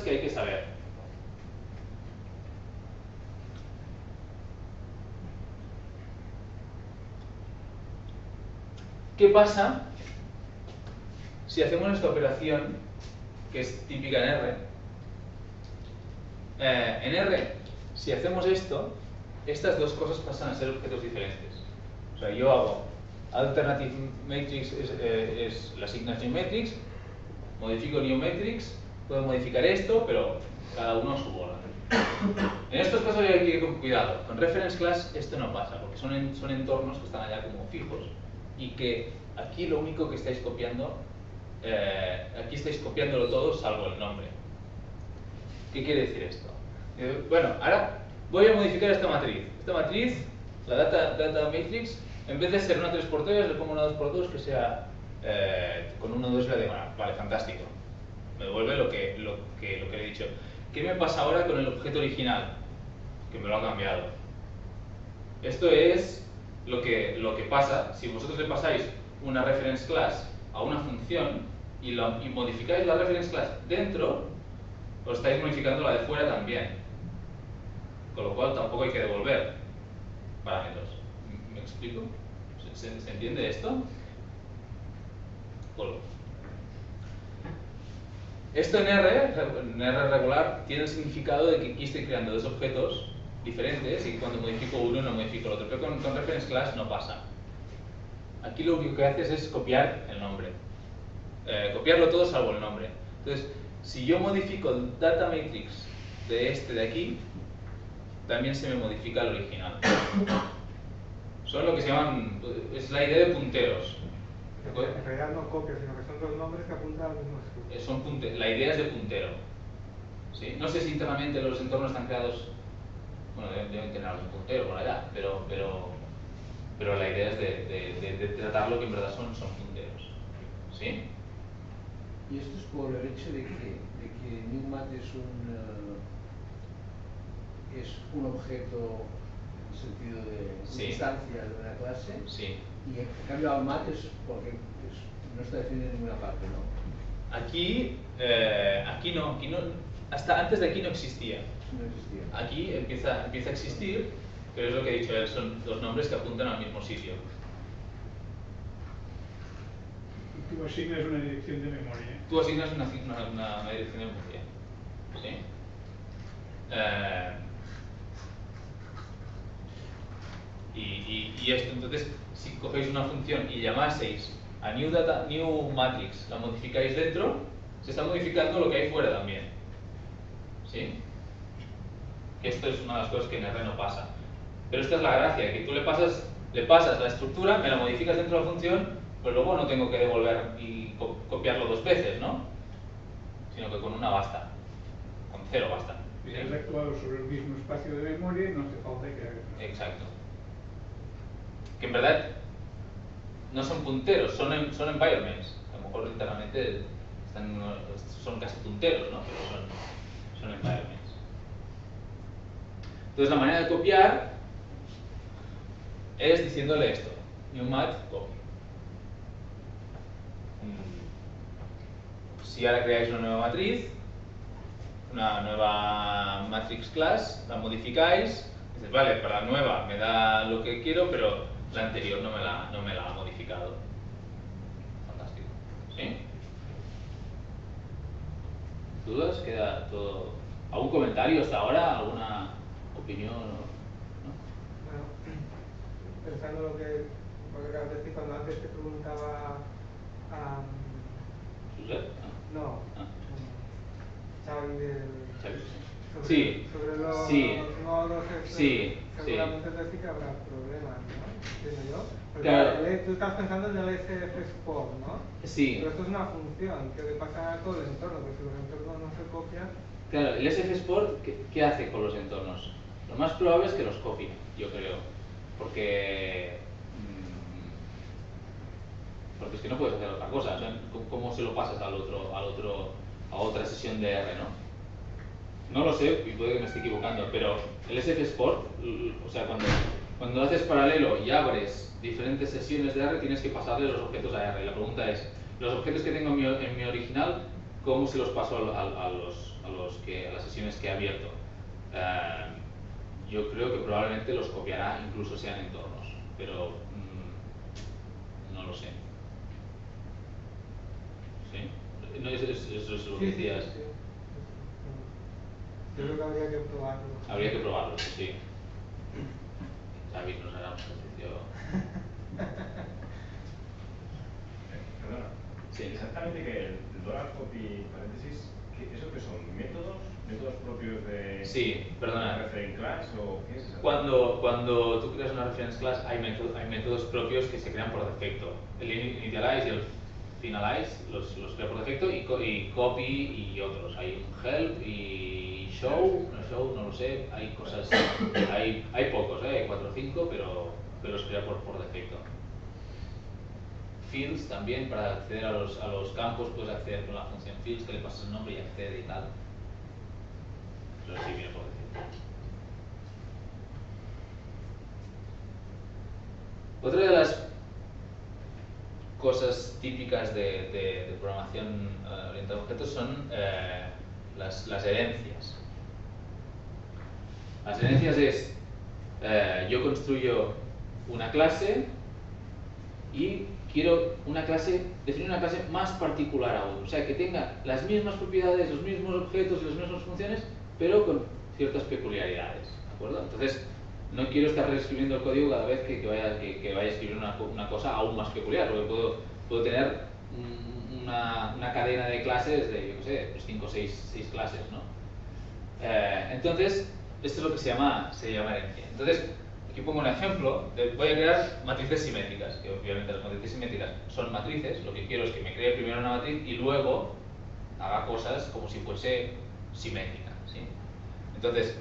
que hay que saber. ¿Qué pasa si hacemos esta operación, que es típica en R? En R, si hacemos esto, estas dos cosas pasan a ser objetos diferentes. O sea, yo hago alternative matrix es la asignación matrix, modifico new matrix, puedo modificar esto, pero cada uno a su bola. En estos casos hay que ir con cuidado. Con reference class esto no pasa, porque son entornos que están allá como fijos y que aquí lo único que estáis copiando, aquí estáis copiándolo todo salvo el nombre. ¿Qué quiere decir esto? Bueno, ahora voy a modificar esta matriz. Esta matriz, la data matrix, en vez de ser una 3x3, le pongo una 2x2 que sea con una 2 la diagonal. Vale, fantástico. Me devuelve lo que le he dicho. ¿Qué me pasa ahora con el objeto original? Que me lo ha cambiado. Esto es lo que pasa si vosotros le pasáis una reference class a una función y modificáis la reference class dentro, os estáis modificando la de fuera también. Con lo cual tampoco hay que devolver parámetros. ¿Me explico? ¿Se entiende esto? Bueno. Esto en R regular tiene el significado de que aquí estoy creando dos objetos diferentes y que cuando modifico uno no modifico el otro, pero con reference class no pasa. Aquí lo único que haces es copiar el nombre. Copiarlo todo salvo el nombre. Entonces, si yo modifico el data matrix de aquí, también se me modifica el original. Son lo que se llaman, es la idea de punteros. En realidad no copias, sino que son dos nombres que apuntan al mismo sitio. La idea es de puntero. ¿Sí? No sé si internamente los entornos están creados, bueno, deben tener algún puntero por allá, pero la idea es de tratarlo que en verdad son punteros. ¿Sí? Y esto es por el hecho de que NewMat es un objeto en el sentido de Sí. instancia de una clase. Sí. Y en cambio Almat es porque no está definido en ninguna parte, ¿no? Aquí no, hasta antes de aquí no existía. No existía. Aquí empieza a existir, pero es lo que he dicho, son dos nombres que apuntan al mismo sitio. Y tú asignas una dirección de memoria. Tú asignas una dirección de memoria. ¿Sí? Y esto, entonces, si cogéis una función y llamaseis a new matrix, la modificáis dentro, se está modificando lo que hay fuera también. ¿Sí? Que esto es una de las cosas que en R no pasa. Pero esta es la gracia, que tú le pasas la estructura, me la modificas dentro de la función, pues luego no tengo que devolver y copiarlo dos veces, ¿no? Sino que con una basta. Con cero basta. Si has actuado sobre el mismo espacio de memoria, no hace falta que hagas. Exacto. Que en verdad no son punteros, son environments. A lo mejor internamente son casi punteros, ¿no? Pero son environments. Entonces la manera de copiar es diciéndole esto, newmat copy. Si ahora creáis una nueva matriz, una nueva matrix class, la modificáis, Dices, vale, para la nueva me da lo que quiero, pero la anterior no me la ha modificado. Fantástico. ¿Sí? ¿Dudas? ¿Queda todo? ¿Algún comentario hasta ahora? ¿Alguna opinión? ¿No? Bueno, pensando lo que acabas de decir, cuando antes te preguntaba a... ¿Suset? No. Xavi del... ¿Xavi? Sobre, Sí. sobre los Sí. nodos Sí. seguramente entonces sí que habrá problemas, ¿no? Entiendo yo. Porque Claro. tú estás pensando en el SF Sport, ¿no? Sí. Pero esto es una función que le pasa a todo el entorno, porque si los entornos no se copian... Claro, el SF Sport, ¿qué hace con los entornos? Lo más probable es que los copie, yo creo. Porque es que no puedes hacer otra cosa. O sea, ¿cómo se lo pasas a otra sesión de R, no? No lo sé, y puede que me esté equivocando, pero el SF Sport, o sea, cuando haces paralelo y abres diferentes sesiones de R, tienes que pasarle los objetos a R. Y la pregunta es, los objetos que tengo en mi original, ¿cómo se los paso a las sesiones que he abierto? Yo creo que probablemente los copiará, incluso sean entornos, pero no lo sé. ¿Sí? No, eso es lo que decías. Sí. Yo creo que habría que probarlo. Habría que probarlo, sí. Xavi nos hará un ejercicio. Perdona. Sí. Exactamente que el dollar copy paréntesis, ¿eso qué son? ¿Métodos propios de Sí, perdona. reference class o qué es? Cuando tú creas una reference class hay métodos propios que se crean por defecto. El initialize y el finalize los crea por defecto y copy y otros. Hay un help y show, no lo sé, hay cosas, hay pocos, hay 4 o 5, pero los crea por defecto. Fields también, para acceder a los campos puedes acceder con la función fields, que le pasas el nombre y accede y tal. Pero sí viene por defecto. Otra de las cosas típicas de programación orientada a objetos son las herencias. Las herencias es, yo construyo una clase y quiero definir una clase más particular aún, o sea, que tenga las mismas propiedades, los mismos objetos y las mismas funciones, pero con ciertas peculiaridades, ¿de acuerdo? Entonces, no quiero estar reescribiendo el código cada vez que vaya a escribir una cosa aún más peculiar, porque puedo tener una cadena de clases de, yo qué sé, pues 5 o 6 clases, ¿no? Entonces, esto es lo que se llama herencia. Entonces, aquí pongo un ejemplo, voy a crear matrices simétricas, que obviamente las matrices simétricas son matrices, lo que quiero es que me cree primero una matriz y luego haga cosas como si fuese simétrica, ¿sí? Entonces,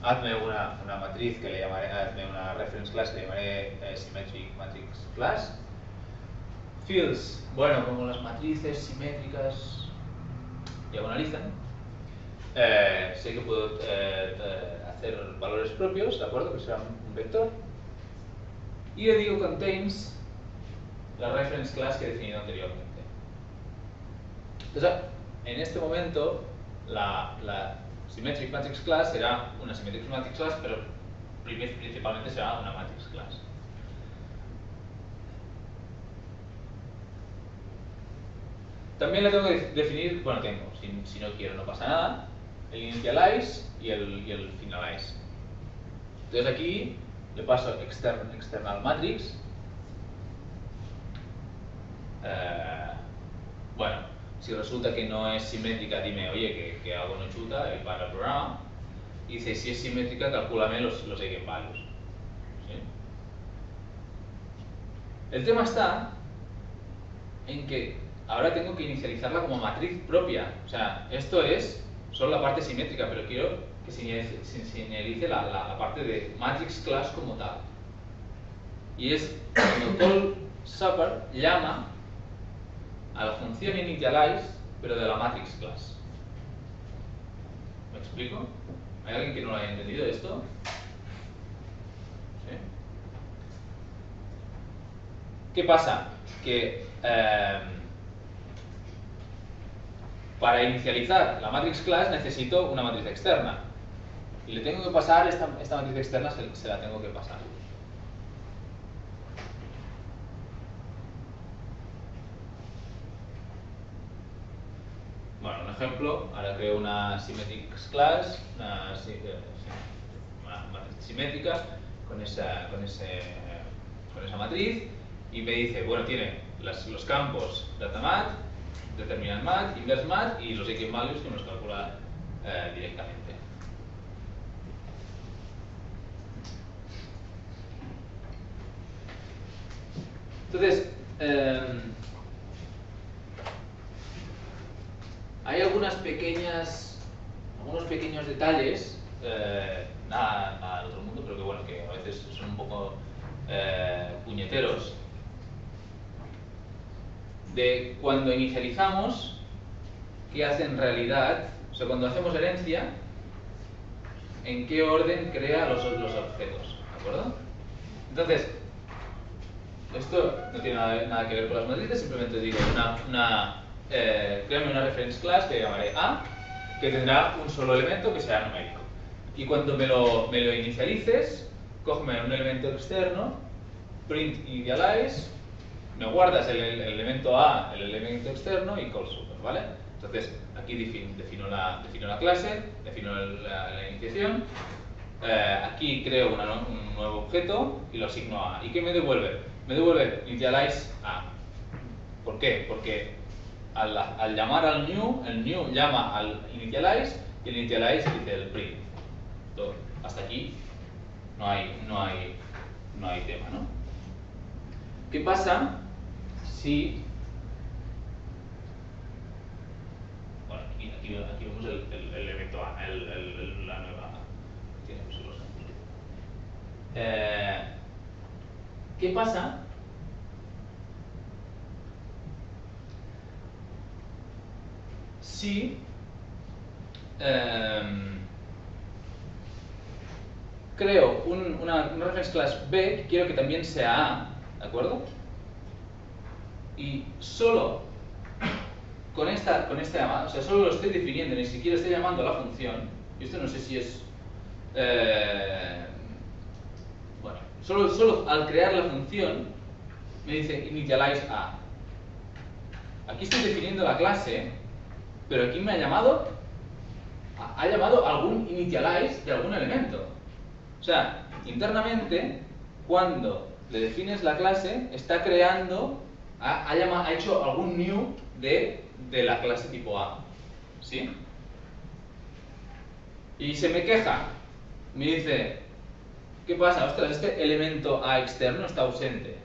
hazme una matriz que le llamaré, hazme una reference class que le llamaré symmetric matrix class. Fields, bueno, como las matrices simétricas diagonalizan, sé que puedo hacer valores propios, ¿de acuerdo? Que será un vector. Y le digo contains la reference class que he definido anteriormente. Entonces, en este momento, la symmetric matrix class será una symmetric matrix class, pero principalmente será una matrix class. También le tengo que definir, bueno, si no quiero no pasa nada, el initialize y el finalize. Entonces aquí le paso external matrix. Bueno, si resulta que no es simétrica, dime, oye, que algo no chuta y para el programa. Y dice, si es simétrica, calcúlame los eigenvalues. ¿Sí? El tema está en que ahora tengo que inicializarla como matriz propia. O sea, esto es solo la parte simétrica, pero quiero que se inicialice la parte de matrix class como tal. Y es cuando call supper llama a la función initialize, pero de la matrix class. ¿Me explico? ¿Hay alguien que no lo haya entendido esto? ¿Sí? ¿Qué pasa? Que para inicializar la matrix class necesito una matriz externa. Y le tengo que pasar, esta matriz externa se la tengo que pasar. Bueno, un ejemplo, ahora creo una symmetrics class, una matriz simétrica con esa matriz, y me dice, bueno, tiene los campos datamat, determinantmat, inversemat y los eigenvalues que nos calcula directamente. Entonces, hay algunos pequeños detalles, nada del otro mundo, pero que bueno, que a veces son un poco puñeteros, de cuando inicializamos, qué hace en realidad, o sea, cuando hacemos herencia, en qué orden crea los objetos, ¿de acuerdo? Entonces, esto no tiene nada que ver con las matrices, simplemente digo créame una reference class que llamaré A, que tendrá un solo elemento que será numérico. Y cuando me lo inicialices, cógeme un elemento externo, print initialize, me guardas el elemento A, el elemento externo y call super, ¿vale? Entonces, aquí defino la clase, defino la iniciación, aquí creo un nuevo objeto y lo asigno a A. ¿Y qué me devuelve? Me devuelve initialize A. ¿Por qué? Porque al llamar al new, el new llama al initialize y el initialize dice el print. Todo. Hasta aquí no hay tema, ¿no? ¿Qué pasa si... Bueno, aquí vemos el elemento A, la nueva... Tiene los campos. ¿Qué pasa si creo una reference class B que quiero que también sea A, ¿de acuerdo? Y solo con esta llamada, o sea, solo lo estoy definiendo, ni siquiera estoy llamando a la función, y esto no sé si es... bueno, solo al crear la función me dice initialize A. Aquí estoy definiendo la clase, pero aquí me ha llamado algún initialize de algún elemento. O sea, internamente, cuando le defines la clase, está creando, ha hecho algún new de la clase tipo A. ¿Sí? Y se me queja, me dice, ¿qué pasa? Ostras, este elemento A externo está ausente.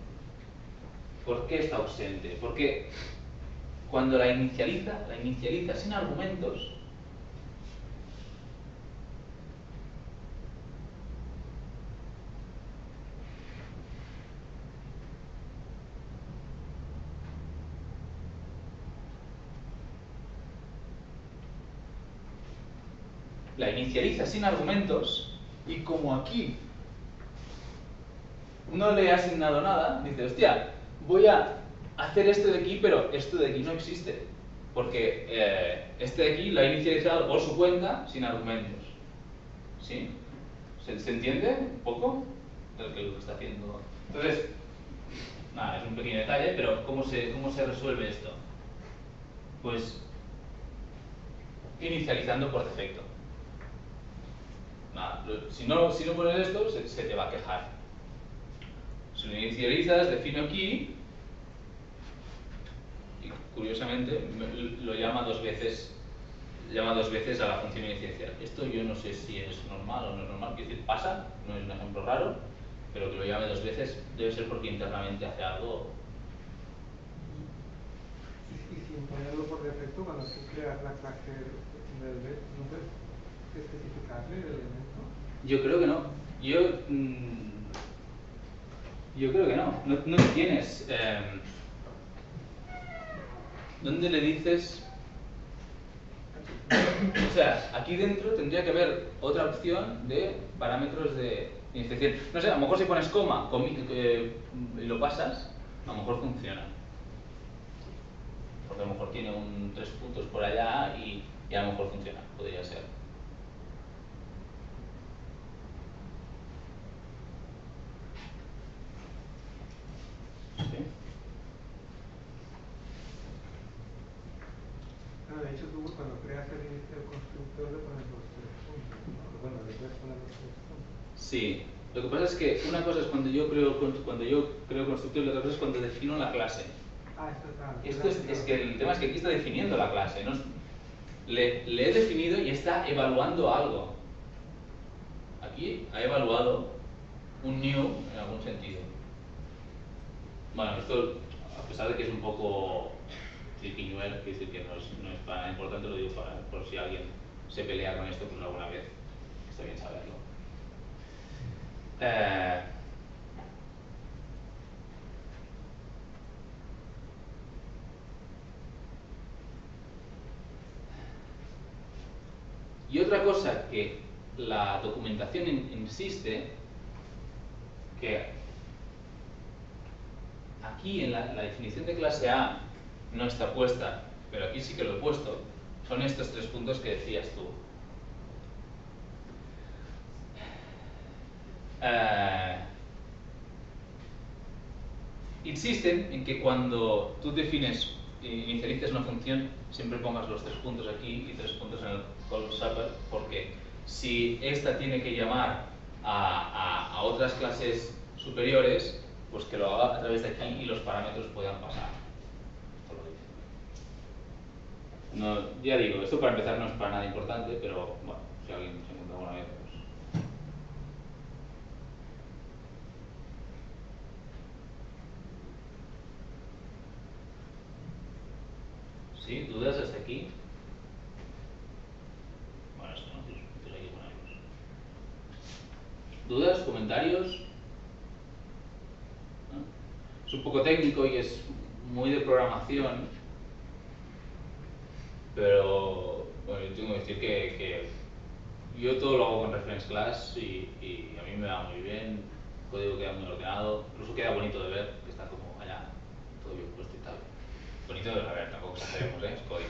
¿Por qué está ausente? Porque cuando la inicializa sin argumentos, y como aquí no le he asignado nada, dice, hostia, voy a hacer esto de aquí, pero esto de aquí no existe. Porque este de aquí lo ha inicializado por su cuenta sin argumentos. ¿Sí? ¿Se entiende un poco lo que está haciendo? Entonces, nada, es un pequeño detalle, pero ¿cómo se resuelve esto? Pues inicializando por defecto. Nada, si no pones esto, se te va a quejar. Si lo inicializas, defino aquí y curiosamente lo llama dos veces a la función inicialización. Esto yo no sé si es normal o no es normal, quiero decir, pasa, no es un ejemplo raro, pero que lo llame dos veces debe ser porque internamente hace algo. Y sin ponerlo por defecto, cuando tú creas la clase del B, ¿no puedes especificarle el elemento? Yo creo que no. Yo creo que no. No tienes... ¿dónde le dices...? O sea, aquí dentro tendría que haber otra opción de parámetros de inicialización. No sé, a lo mejor si pones coma y lo pasas, a lo mejor funciona. Porque a lo mejor tiene 3 puntos por allá y a lo mejor funciona. Podría ser. Sí. Lo que pasa es que una cosa es cuando yo creo constructor y otra cosa es cuando defino la clase. Esto es que el tema es que aquí está definiendo la clase, ¿no? Le he definido y está evaluando algo. Aquí ha evaluado un new en algún sentido. Bueno, esto, a pesar de que es un poco triquiñuel, quiere decir que no es para nada importante, lo digo por si alguien se pelea con esto pues alguna vez, está bien saberlo. Y otra cosa que la documentación insiste, que aquí en la definición de clase A no está puesta, pero aquí sí que lo he puesto, son estos 3 puntos que decías tú. Insisten en que cuando tú defines inicialices una función, siempre pongas los 3 puntos aquí y 3 puntos en el call supper, porque si esta tiene que llamar a otras clases superiores, pues que lo haga a través de aquí y los parámetros puedan pasar. No, ya digo, esto para empezar no es para nada importante, pero bueno, si alguien se encuentra alguna vez, pues... ¿Sí? ¿Dudas hasta aquí? Bueno, esto no, pues hay que ponerlos. ¿Dudas? ¿Comentarios? ¿No? Es un poco técnico y es muy de programación, pero bueno, yo tengo que decir que yo todo lo hago con reference class y a mí me va muy bien, el código queda muy ordenado, incluso queda bonito de ver, que está como allá, todo bien puesto y tal. Bonito de ver, tampoco exageremos, es código.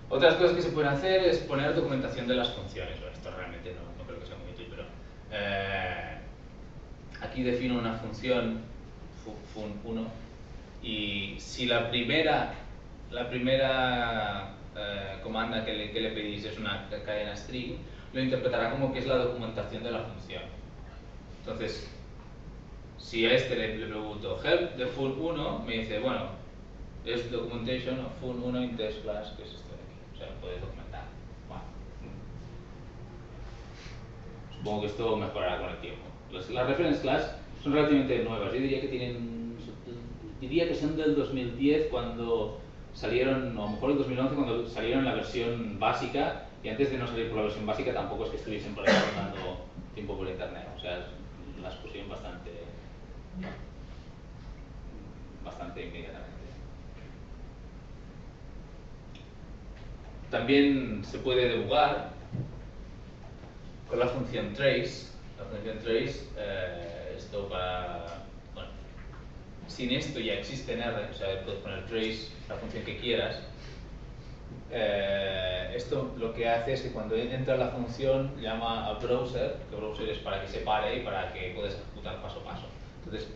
Otras cosas que se pueden hacer es poner documentación de las funciones. Bueno, esto realmente no creo que sea muy útil, pero aquí defino una función fun1 y si la primera comanda que le pedís es una cadena string, lo interpretará como que es la documentación de la función. Entonces, si a este le pregunto help de fun1, me dice, bueno, es documentation of fun1 in test class, que es esto de aquí. O sea, lo puedes documentar. Bueno. Supongo que esto mejorará con el tiempo. Las reference class son relativamente nuevas. Yo diría que son del 2010 cuando salieron, o a lo mejor el 2011 cuando salieron la versión básica, y antes de no salir por la versión básica tampoco es que estuviesen por ahí dando tiempo por internet. O sea, las pusieron bastante inmediatamente. También se puede debugar con la función trace. La función trace, esto para... Bueno, sin esto ya existe en R, o sea, puedes poner trace, la función que quieras. Esto lo que hace es que cuando entra la función llama a browser, que browser es para que se pare y para que puedas ejecutar paso a paso. Entonces,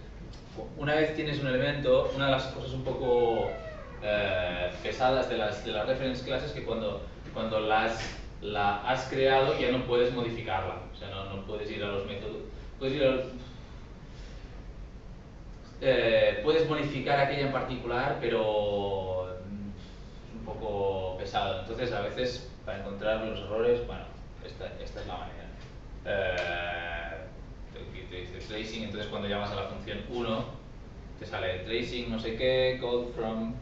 una vez tienes un elemento, una de las cosas un poco pesadas de las reference classes es que cuando la has creado ya no puedes modificarla, o sea, no puedes ir a los métodos, puedes modificar aquella en particular, pero es un poco pesado. Entonces, a veces, para encontrar los errores, bueno, esta es la manera. Te dice tracing, entonces cuando llamas a la función 1, te sale tracing, no sé qué, code from,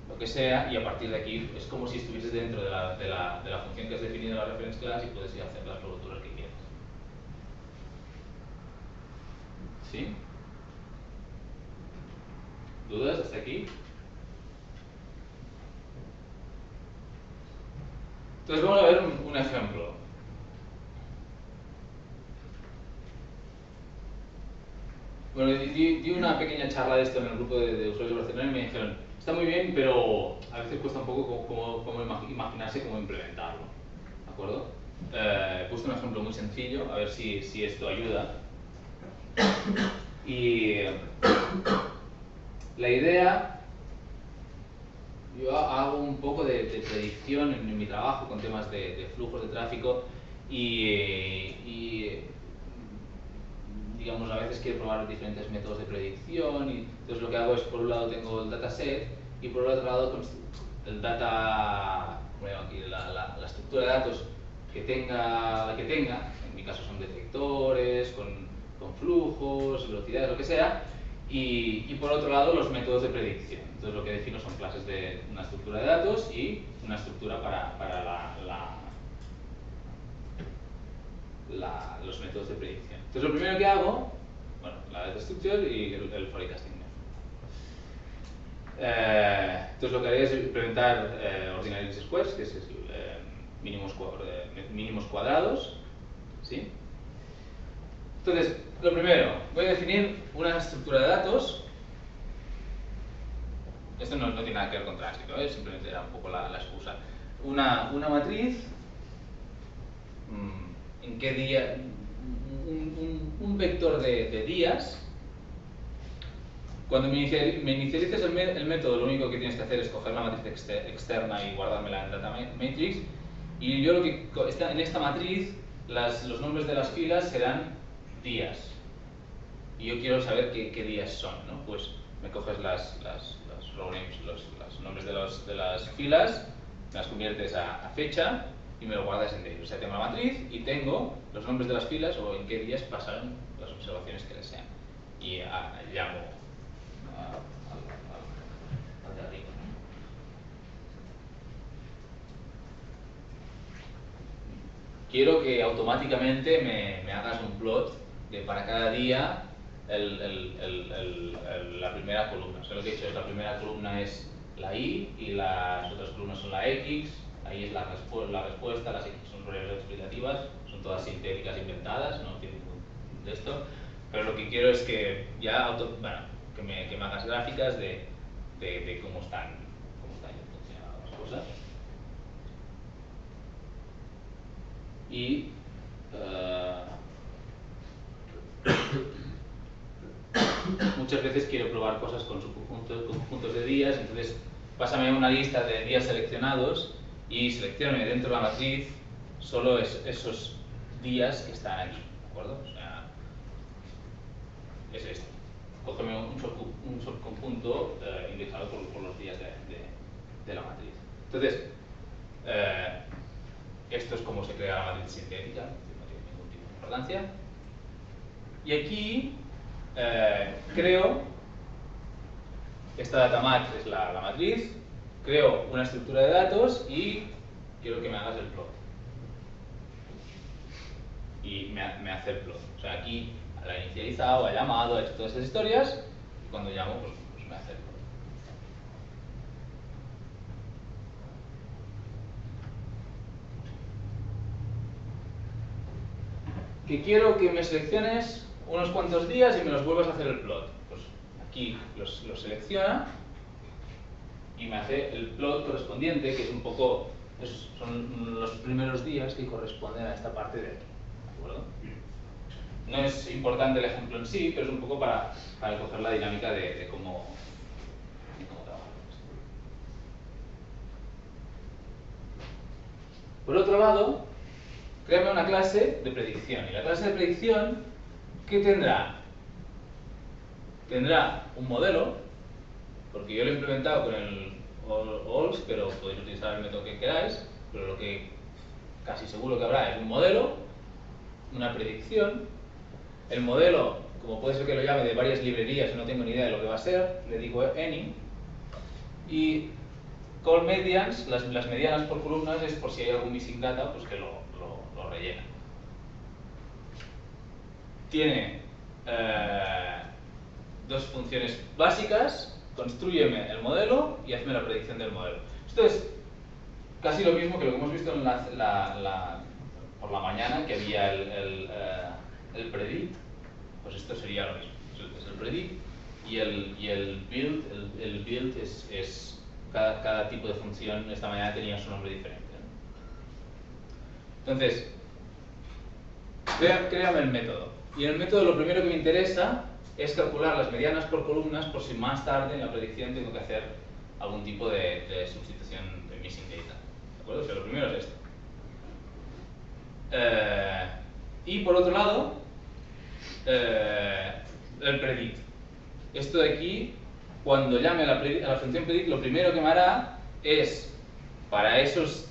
lo que sea, y a partir de aquí es como si estuvieses dentro de la función que has definido en la reference class y puedes ir a hacer las roturas que quieras. ¿Sí? ¿Dudas hasta aquí? Entonces vamos a ver un ejemplo. Bueno, di una pequeña charla de esto en el grupo de usuarios de Barcelona y me dijeron, está muy bien, pero a veces cuesta un poco cómo imaginarse cómo implementarlo. ¿De acuerdo? He puesto un ejemplo muy sencillo, a ver si esto ayuda. Y la idea yo hago un poco de predicción en mi trabajo con temas de flujos de tráfico y digamos, a veces quiero probar diferentes métodos de predicción y entonces lo que hago es, por un lado tengo el dataset y por el otro lado el data, bueno, aquí la estructura de datos que tenga, en mi caso son detectores, con flujos, velocidades, lo que sea, y por otro lado los métodos de predicción. Entonces lo que defino son clases de una estructura de datos y una estructura para los métodos de predicción. Entonces lo primero que hago, bueno, la data structure y el forecasting. Entonces lo que haré es implementar ordinary least squares, que es mínimos cuadrados, ¿sí? Entonces, lo primero, voy a definir una estructura de datos. Esto no tiene nada que ver con tránsito, simplemente era un poco la excusa. Una matriz, en qué día, un vector de días. Cuando me inicialices el método, lo único que tienes que hacer es coger la matriz externa y guardármela en Data Matrix. Y yo en esta matriz, los nombres de las filas serán días. Y yo quiero saber qué días son, ¿no? Pues me coges las row names, los nombres de las filas, me las conviertes a fecha y me lo guardas en ellos. O sea, tengo la matriz y tengo los nombres de las filas o en qué días pasaron las observaciones que desean. Y llamo al de arriba, ¿no? Quiero que automáticamente me hagas un plot de para cada día la primera columna. O sea, lo que he hecho es la primera columna es la Y y las otras columnas son la X. Ahí es la respuesta, las X son variables explicativas, son todas sintéticas inventadas, no tienen ningún de esto. Pero lo que quiero es que ya que me hagas gráficas de cómo están funcionando las cosas. Y muchas veces quiero probar cosas con conjuntos de días, entonces pásame una lista de días seleccionados y seleccióname dentro de la matriz solo esos días que están aquí, ¿de acuerdo? O sea, es esto. Cógeme un subconjunto indexado por los días de la matriz. Entonces, esto es como se crea la matriz sintética, no tiene ningún tipo de importancia. Y aquí creo, esta datamat es la matriz, creo una estructura de datos y quiero que me hagas el plot. Y me hace el plot. O sea, aquí la ha inicializado, ha llamado, ha hecho todas estas historias y cuando llamo pues me hace el plot. Que quiero que me selecciones unos cuantos días y me los vuelvas a hacer el plot. Pues aquí los selecciona y me hace el plot correspondiente, que es un poco, son los primeros días que corresponden a esta parte de aquí. ¿De acuerdo? No es importante el ejemplo en sí, pero es un poco para coger la dinámica de cómo trabajar. Por otro lado, créame una clase de predicción. Y la clase de predicción, ¿qué tendrá? Tendrá un modelo, porque yo lo he implementado con el OLS, pero podéis utilizar el método que queráis, pero lo que casi seguro que habrá es un modelo, una predicción. El modelo, como puede ser que lo llame de varias librerías y no tengo ni idea de lo que va a ser, le digo any. Y call medians, las medianas por columnas, es por si hay algún missing data, pues que lo rellena. Tiene dos funciones básicas: constrúyeme el modelo y hazme la predicción del modelo. Esto es casi lo mismo que lo que hemos visto en por la mañana, que había el predict. Pues esto sería lo mismo. Es el predict y el build. El build es cada tipo de función. Esta mañana tenía su nombre diferente, ¿no? Entonces, créame el método. Y en el método lo primero que me interesa es calcular las medianas por columnas, por si más tarde en la predicción tengo que hacer algún tipo de acuerdo? O sea, lo primero es esto. Y por otro lado, el predict. Esto de aquí, cuando llame a la función predict, lo primero que me hará es, para esas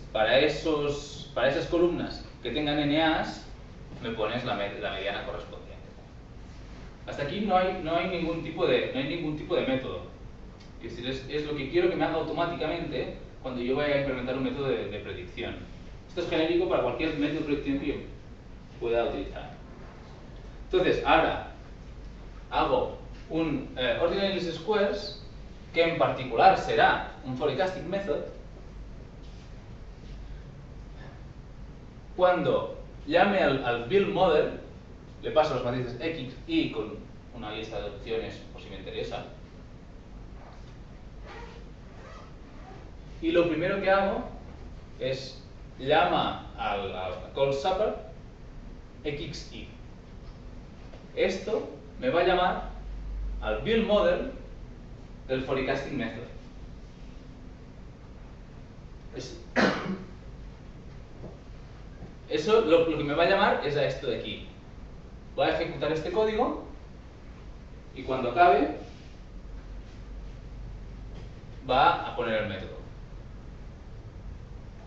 columnas que tengan NAs, me pones la mediana correspondiente. Hasta aquí no hay ningún tipo de método. Es decir, es lo que quiero que me haga automáticamente cuando yo vaya a implementar un método de predicción. Esto es genérico para cualquier método de predicción que yo pueda utilizar. Entonces, ahora hago un ordinary list squares, que en particular será un forecasting method. Cuando llame al build model, le paso los matrices X, Y con una lista de opciones por si me interesa. Y lo primero que hago es llama al call supper XY. Esto me va a llamar al build model del forecasting method. Eso lo que me va a llamar es a esto de aquí. Voy a ejecutar este código y cuando acabe va a poner el método.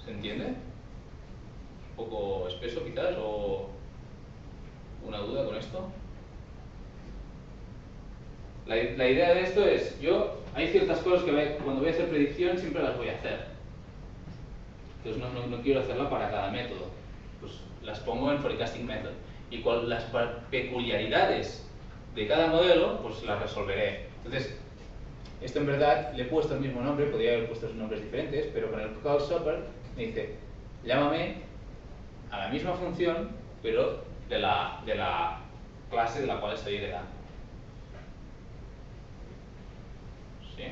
¿Se entiende? ¿Un poco espeso quizás o una duda con esto? La idea de esto es, hay ciertas cosas que cuando voy a hacer predicción siempre las voy a hacer. Entonces no quiero hacerla para cada método. Pues las pongo en forecasting method. Y con las peculiaridades de cada modelo, pues las resolveré. Entonces, esto en verdad le he puesto el mismo nombre, podría haber puesto nombres diferentes, pero con el call supper me dice, llámame a la misma función, pero de la clase de la cual estoy heredando. ¿Sí?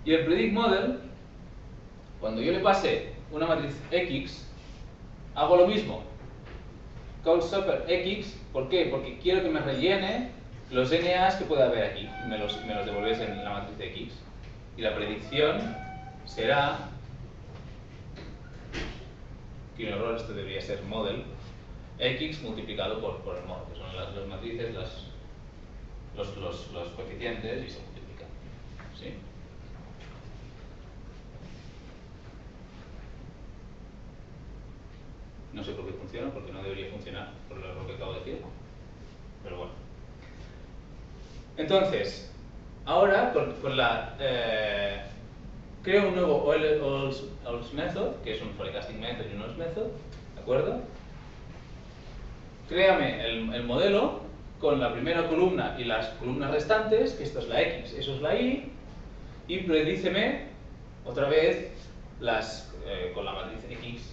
Y el predict model, cuando yo le pase una matriz X, hago lo mismo. Call supper X, ¿por qué? Porque quiero que me rellene los NAs que pueda haber aquí y me los devolvéis en la matriz X. Y la predicción será, que un error, esto debería ser model, X multiplicado por el model, que son las matrices, los coeficientes y se multiplican. ¿Sí? No sé por qué funciona, porque no debería funcionar, por lo que acabo de decir. Pero bueno. Entonces, ahora con la creo un nuevo OLS method, que es un forecasting method y un OLS method, ¿de acuerdo? Créame el modelo con la primera columna y las columnas restantes, que esto es la X, eso es la Y, y predíceme otra vez con la matriz X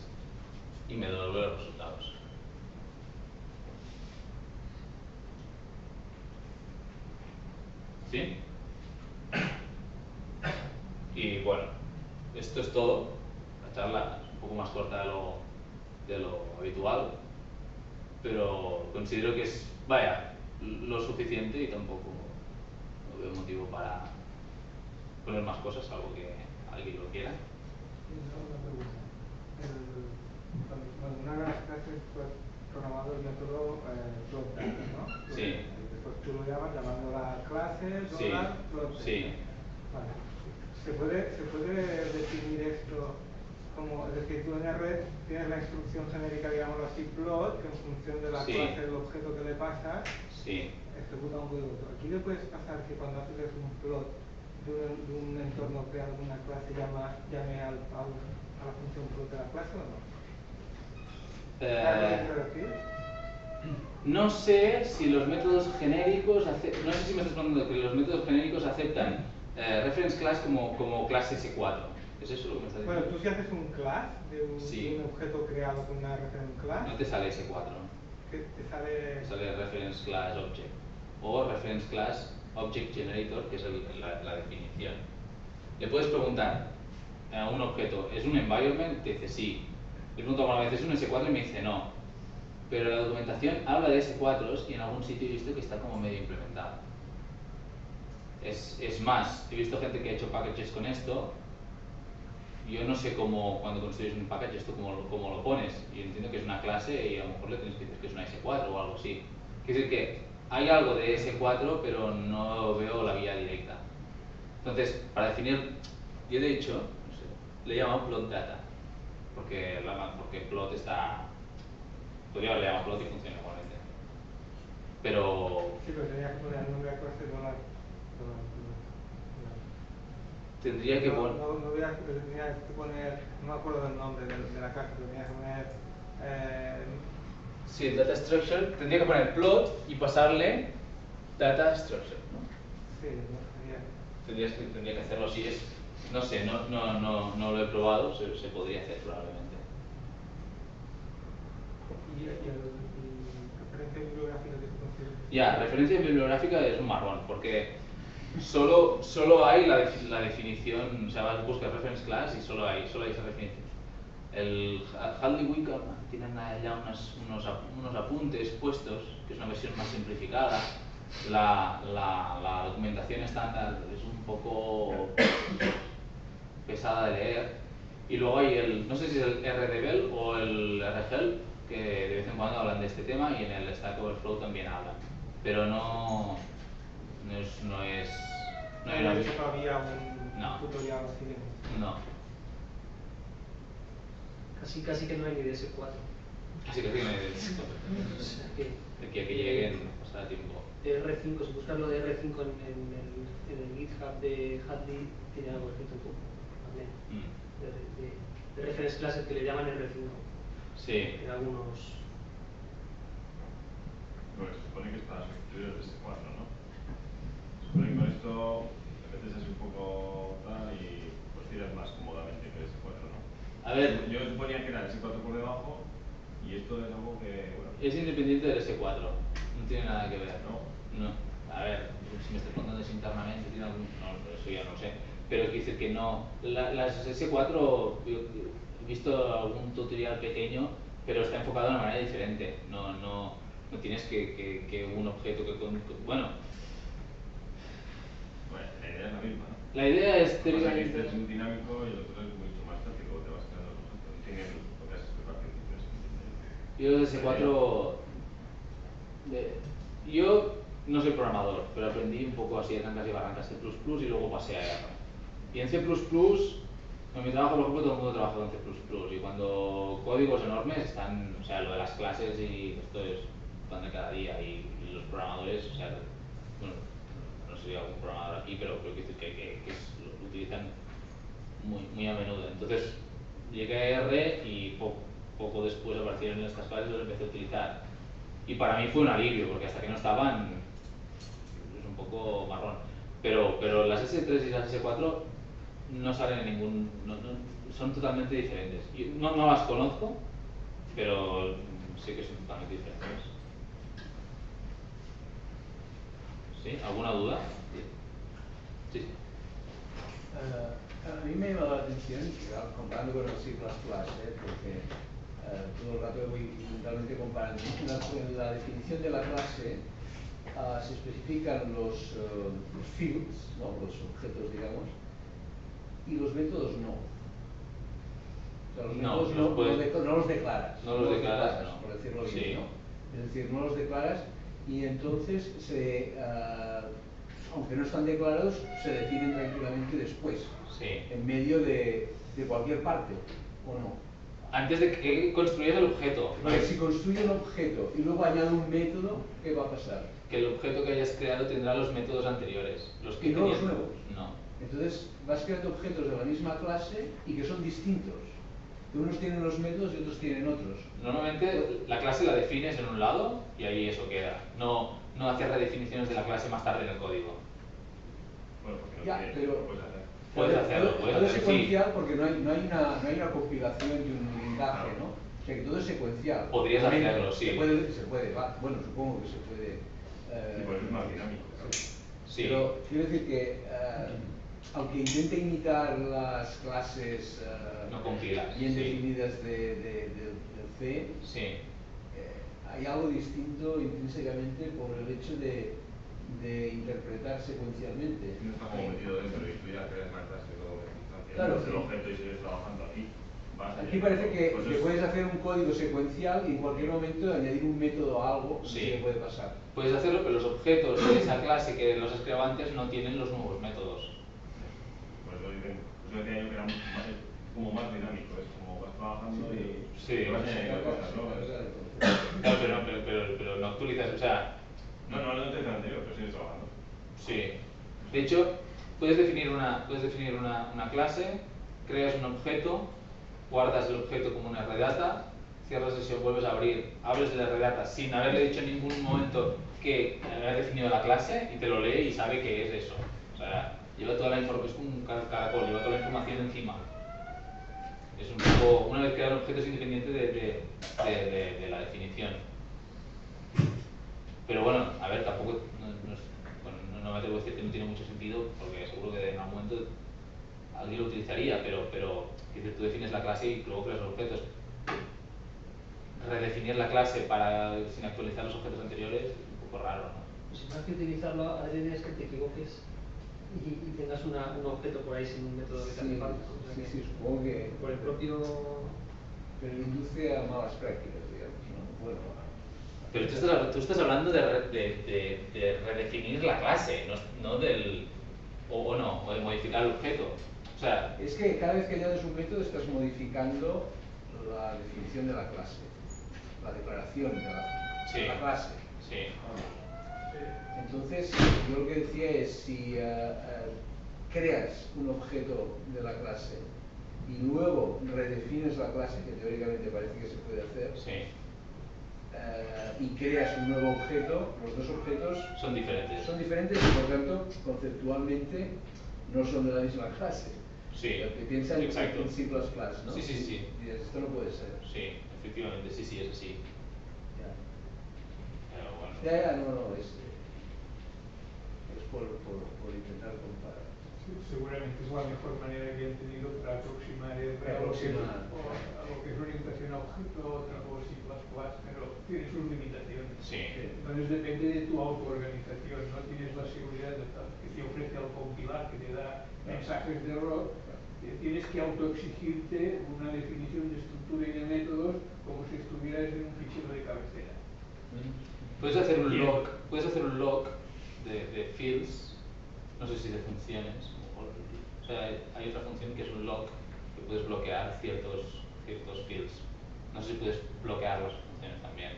y me devuelve los resultados. ¿Sí? Y bueno, esto es todo. La charla es un poco más corta de lo habitual, pero considero que es, lo suficiente y tampoco no veo motivo para poner más cosas, salvo que alguien lo quiera. Una pregunta. Cuando una de las clases fue programado el método plot data, ¿no? Sí. Después tú lo llamas llamando la clase, Sí. plot data. Sí. Vale. ¿Se puede definir esto como, es decir, tú en la red tienes la instrucción genérica, digámoslo así, plot, que en función de la Sí. clase del objeto que le pasas, Sí. ejecuta un código. Aquí le puedes pasar que cuando haces un plot de un entorno creado en una clase llame a la función plot de la clase o no. ¿Sabes lo que quiero decir? No sé si los métodos genéricos, no sé si me estás preguntando que los métodos genéricos aceptan reference class como clase S4. ¿Es eso lo que me estás diciendo? Bueno, tú si haces un class Sí. de un objeto creado con una reference class, No te sale S4. te sale... Te sale reference class object o reference class object generator, que es la definición. Le puedes preguntar a un objeto, ¿es un environment? Te dice sí. Le pregunto alguna vez, ¿es un S4? Y me dice no. Pero la documentación habla de S4s y en algún sitio he visto que está como medio implementado. Es más, he visto gente que ha hecho packages con esto yo no sé cómo, cuando construyes un package, esto cómo lo pones. Yo entiendo que es una clase y a lo mejor le tienes que decir que es una S4 o algo así. Quiere decir que hay algo de S4, pero no veo la vía directa. Entonces, para definir, yo de hecho, no sé, le he llamado plot data, porque plot está... Podría haberle llamado plot y funciona igualmente. Pero... Sí, pero tenías que poner el nombre de la clase $. Tendría que poner... No tenías que poner, no me acuerdo del nombre de la clase, pero tenías que poner... Sí, data structure, tendría que poner plot y pasarle data structure, ¿no? Sí, no sería... Tendría que hacerlo así, no sé, no lo he probado, se podría hacer probablemente. ¿Y referencia bibliográfica que se considera? Ya, referencia bibliográfica es un marrón, porque solo hay la definición, o sea, buscas reference class y solo hay esa definición. El Hadley Wickham tiene allá unos apuntes puestos, que es una versión más simplificada. La documentación estándar es un poco pesada de leer. Y luego hay no sé si es el RDevel o el RGel, que de vez en cuando hablan de este tema, y en el Stack Overflow también hablan. Pero no hay una... todavía un tutorial así de... No. Casi que no hay ni de S4. Casi que no hay de S4. O sea que... De aquí a que lleguen pasará tiempo. R5, si buscas lo de R5 en el GitHub de Hadley, tiene algo escrito un poco también. De reference classes que le llaman R5. Sí. En algunos... Bueno, se supone que es para sustituir el S4, ¿no? Se supone que con esto le metes así un poco tal y pues tiras más cómodamente que el S4, ¿no? A ver, yo suponía que era el S4 por debajo y esto es algo que, bueno... Es independiente del S4, no tiene nada que ver. No. A ver, si me estás contando eso internamente, tiene algún... No, eso ya no sé. Pero quiere decir que no. Las S4, yo he visto algún tutorial pequeño, pero está enfocado de una manera diferente. No tienes que un objeto que... Bueno, la idea es la misma, ¿no? la idea es... Lo que pasa es que este es muy dinámico y el otro es mucho más táctico, te vas creando los objetos. Tiene lo que has explicado al principio. Yo S4... Yo no soy programador, pero aprendí un poco así de trancas y barrancas C++ y luego pasé a R. Y en C++, en mi trabajo, por ejemplo, todo el mundo trabaja con C++, y cuando códigos enormes están, o sea, lo de las clases y esto es pan de cada día, y los programadores, o sea, bueno, no sé si hay algún programador aquí, pero creo que lo utilizan muy a menudo. Entonces, llegué a R y poco después aparecieron estas clases y los empecé a utilizar. Y para mí fue un alivio, porque hasta que no estaban, es un poco marrón. Pero las S3 y las S4 no salen en ningún... son totalmente diferentes. No las conozco, pero sé que son totalmente diferentes. ¿Sí? ¿Alguna duda? Sí. A mí me llama la atención, comparando con el C++, porque todo el rato voy realmente comparando. En la definición de la clase se especifican los fields, ¿no? Los objetos, digamos, y los métodos no. O sea, los métodos no los declaras. No los declaras, no. Por decirlo bien, sí. ¿no? Es decir, no los declaras y entonces, aunque no están declarados, se definen tranquilamente después. Sí. En medio de cualquier parte, ¿o no? Antes de que construyas el objeto. Pero si construye el objeto y luego añade un método, ¿qué va a pasar? Que el objeto que hayas creado tendrá los métodos anteriores. Los que ¿Y no los nuevos? No. Entonces vas creando objetos de la misma clase y que son distintos. Que unos tienen los métodos y otros tienen otros. Normalmente la clase la defines en un lado y ahí eso queda. No haces redefiniciones de la clase más tarde en el código. Bueno, porque no Ya, tienes, pero... lo puedes hacer. Puedes hacerlo, todo es secuencial, sí. porque no hay una compilación y un linkaje, ¿no? O sea que todo es secuencial. Podrías hacerlo, sí. Se puede, bueno, supongo que se puede. Sí, pues es más dinámico. Sí. Pero quiero decir que, aunque intente imitar las clases no compila, bien sí. definidas del C, sí. Hay algo distinto intrínsecamente por el hecho de interpretar secuencialmente. No está como metido dentro y tú ya creas la clase todo en instancia Claro, el objeto y sigues trabajando aquí. Aquí parece que, pues que puedes hacer un código secuencial y en cualquier momento añadir un método a algo Sí. que puede pasar. Puedes hacerlo, pero los objetos de esa clase que los has creado antes no tienen los nuevos métodos. Pues lo decía yo que era como más dinámico, es como vas trabajando y Sí, vas añadiendo cosas, ¿no? Claro, pero no actualizas, o sea, No te dice anterior, pero sigues trabajando. sí. De hecho, puedes definir una clase, creas un objeto, guardas el objeto como una redata, cierras sesión, vuelves a abrir, abres la redata sin haberle dicho en ningún momento que has definido la clase y te lo lee y sabe que es eso. O sea, lleva toda la información, es como un caracol, lleva toda la información encima. Es un poco, una vez creado el objeto es independiente de la definición. Pero bueno, a ver, tampoco no me atrevo a decir que no tiene mucho sentido, porque seguro que en algún momento alguien lo utilizaría, pero que tú defines la clase y luego creas los objetos. Redefinir la clase sin actualizar los objetos anteriores es un poco raro, ¿no? Si tienes que utilizarlo, a veces es que te equivoques y tengas un objeto por ahí sin un método que te hace falta. O sea Sí, supongo que... Por el propio... Pero induce a malas prácticas, digamos, ¿no? Bueno, pero tú estás hablando de redefinir la clase, no del... o de modificar el objeto. O sea, es que cada vez que añades un método estás modificando la definición de la clase, la declaración de la clase. Sí. Entonces, yo lo que decía es, si creas un objeto de la clase y luego redefines la clase, que teóricamente parece que se puede hacer, Sí. Y creas un nuevo objeto, los dos objetos Son diferentes. Son diferentes y por tanto, conceptualmente, no son de la misma clase. Sí, Que piensan exacto. en C++, ¿no? Sí. Y esto no puede ser. Sí, efectivamente, sí, es así. Ya. Pero bueno. Ya, no, es por intentar comparar. Sí, seguramente es la mejor manera que he tenido para aproximar a lo que es orientación a objeto, tipo C++, pero tiene sus limitaciones. Sí. Entonces depende de tu autoorganización, no tienes la seguridad que te ofrece al compilar, que te da mensajes de error. Tienes que autoexigirte una definición de estructura y de métodos como si estuvieras en un fichero de cabecera. Puedes hacer un log de fields, no sé si de funciones, o sea, hay otra función que es un log que puedes bloquear ciertos fields. No sé si puedes bloquear las funciones también,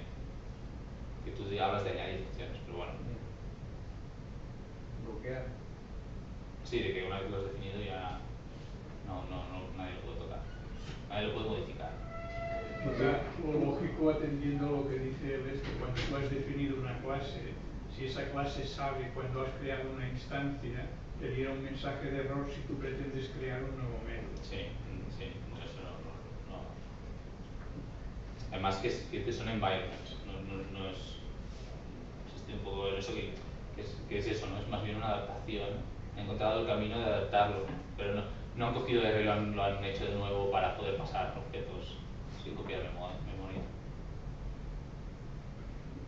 que tú hablas de añadir funciones, pero bueno. ¿Bloquear? Sí, de que una vez que lo has definido ya nadie lo puede tocar, nadie lo puede modificar. Lo lógico, atendiendo a lo que dice él, es que cuando tú has definido una clase, si esa clase sabe cuando has creado una instancia, te diera un mensaje de error si tú pretendes crear un nuevo método. Sí, eso no. Además que son environments, no es... Estoy un poco en eso que es eso, ¿no? Es más bien una adaptación. He encontrado el camino de adaptarlo, pero no han cogido R y lo han hecho de nuevo para poder pasar objetos sin copiar memoria.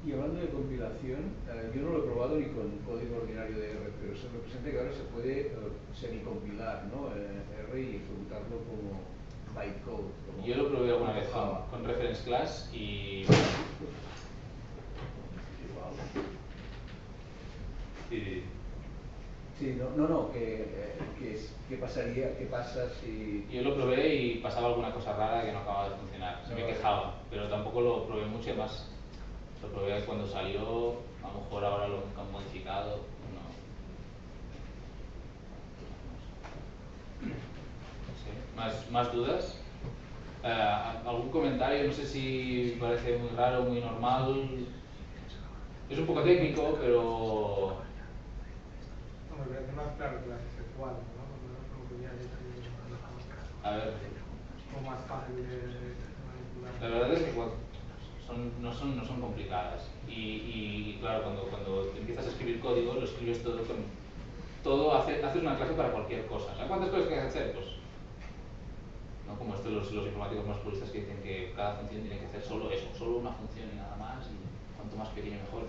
Y hablando de compilación, yo no lo he probado ni con código ordinario de R, pero se representa que ahora se puede semicompilar, ¿no? R y ejecutarlo como bytecode. Yo lo probé alguna vez con reference class y... Sí, ¿qué pasaría? ¿Qué pasa si...? Yo lo probé y pasaba alguna cosa rara que no acababa de funcionar, se me quejaba, pero tampoco lo probé mucho y más lo probé cuando salió, a lo mejor ahora lo han modificado, no. Sí. ¿Más dudas? ¿Algún comentario? No sé si parece muy raro, muy normal. Es un poco técnico, pero... No, me parece más claro que las sexuales, ¿no? Como que ya decir, A ver. o más fácil de manipular. La verdad es que no son complicadas. Y claro, cuando empiezas a escribir código, lo escribes haces una clase para cualquier cosa. ¿Sabes cuántas cosas que hacer? Pues no como los informáticos más puristas que dicen que cada función tiene que hacer solo eso, solo una función y nada más, y cuanto más pequeño mejor.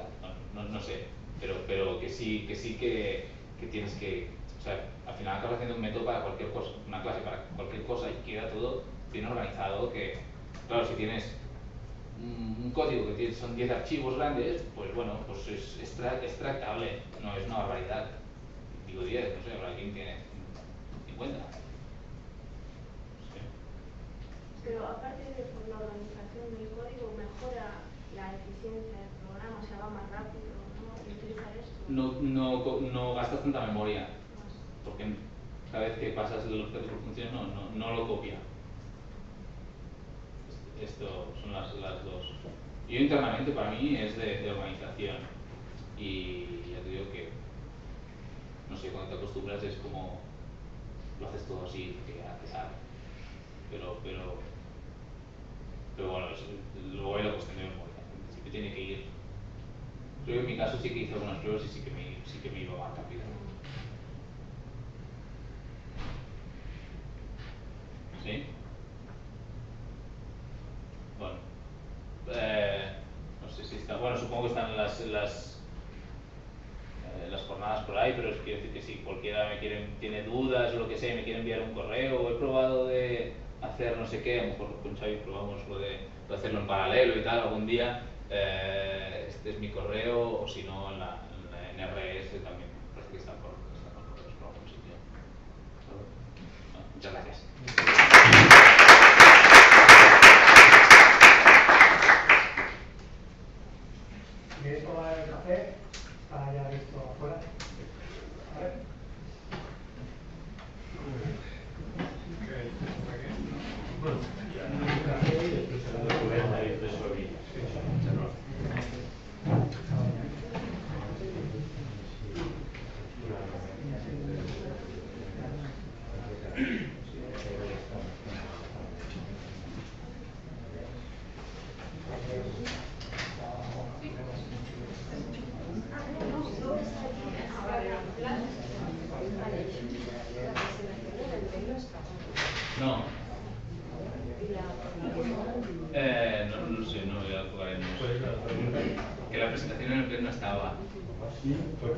No sé, pero que sí que tienes que... O sea, al final acabas haciendo un método para cualquier cosa, una clase para cualquier cosa y queda todo bien organizado. Que, claro, si tienes un código que son 10 archivos grandes, pues bueno, pues es extractable, no es una barbaridad. Digo 10, no sé, habrá quien tiene 50. Sí. Pero aparte de por la organización del código, mejora la eficiencia del programa, o sea, va más rápido, ¿no? Utilizar esto. No gastas tanta memoria, porque cada vez que pasas el objeto por función no lo copia. Esto son las dos. Yo internamente para mí es de organización, y ya te digo que, no sé, cuando te acostumbras es como lo haces todo así, que a pesar. Pero bueno, luego hay la cuestión de memoria. En principio tiene que ir. Creo que en mi caso sí que hice algunas pruebas y sí que me iba más rápido. ¿Sí? Bueno. No sé si está. Bueno, supongo que están las jornadas por ahí, pero quiero decir que si cualquiera tiene dudas o lo que sea, me quiere enviar un correo, he probado de hacer no sé qué, a lo mejor con Xavi probamos lo de hacerlo en paralelo y tal algún día, este es mi correo, o si no en RS también parece que está por algún sitio. Muchas gracias. ¿Quieres tomar el café para ya esto afuera? ¿Vale? Bueno, un café y después segundo cubierta y después suavito. No. No lo sé, no voy a jugar en eso. Que la presentación en el pleno no estaba. Sí, pues ¿y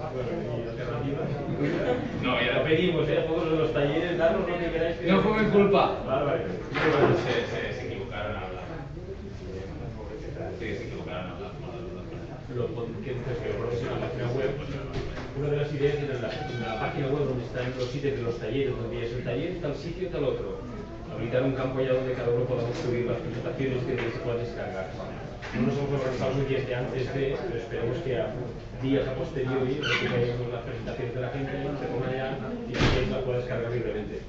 alternativas? No, ya lo pedimos, todos los talleres, darnos lo que queráis. No fue mi culpa. Vale. Se equivocaron al hablar. Sí, se equivocaron al hablar. ¿Qué dices que lo pones en la página web? Una de las ideas era en la página web donde están los sitios de los talleres, donde es el taller, tal sitio y tal otro. Habilitar un campo allá donde cada uno podamos subir las presentaciones que se puedan descargar. No nos hemos organizado muy bien de antes de, pero esperemos que a días a posteriori recuperemos las presentaciones de la gente, se pongan allá y la gente las pueda descargar libremente.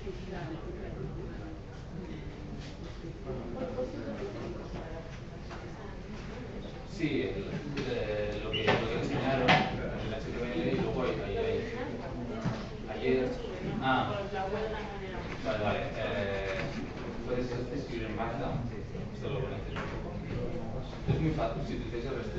Sí, lo que enseñaron en el HTML y luego hay ayer. Vale. Puedes escribir en Markdown. Esto lo conoces. Es muy fácil si utilizáis el resto.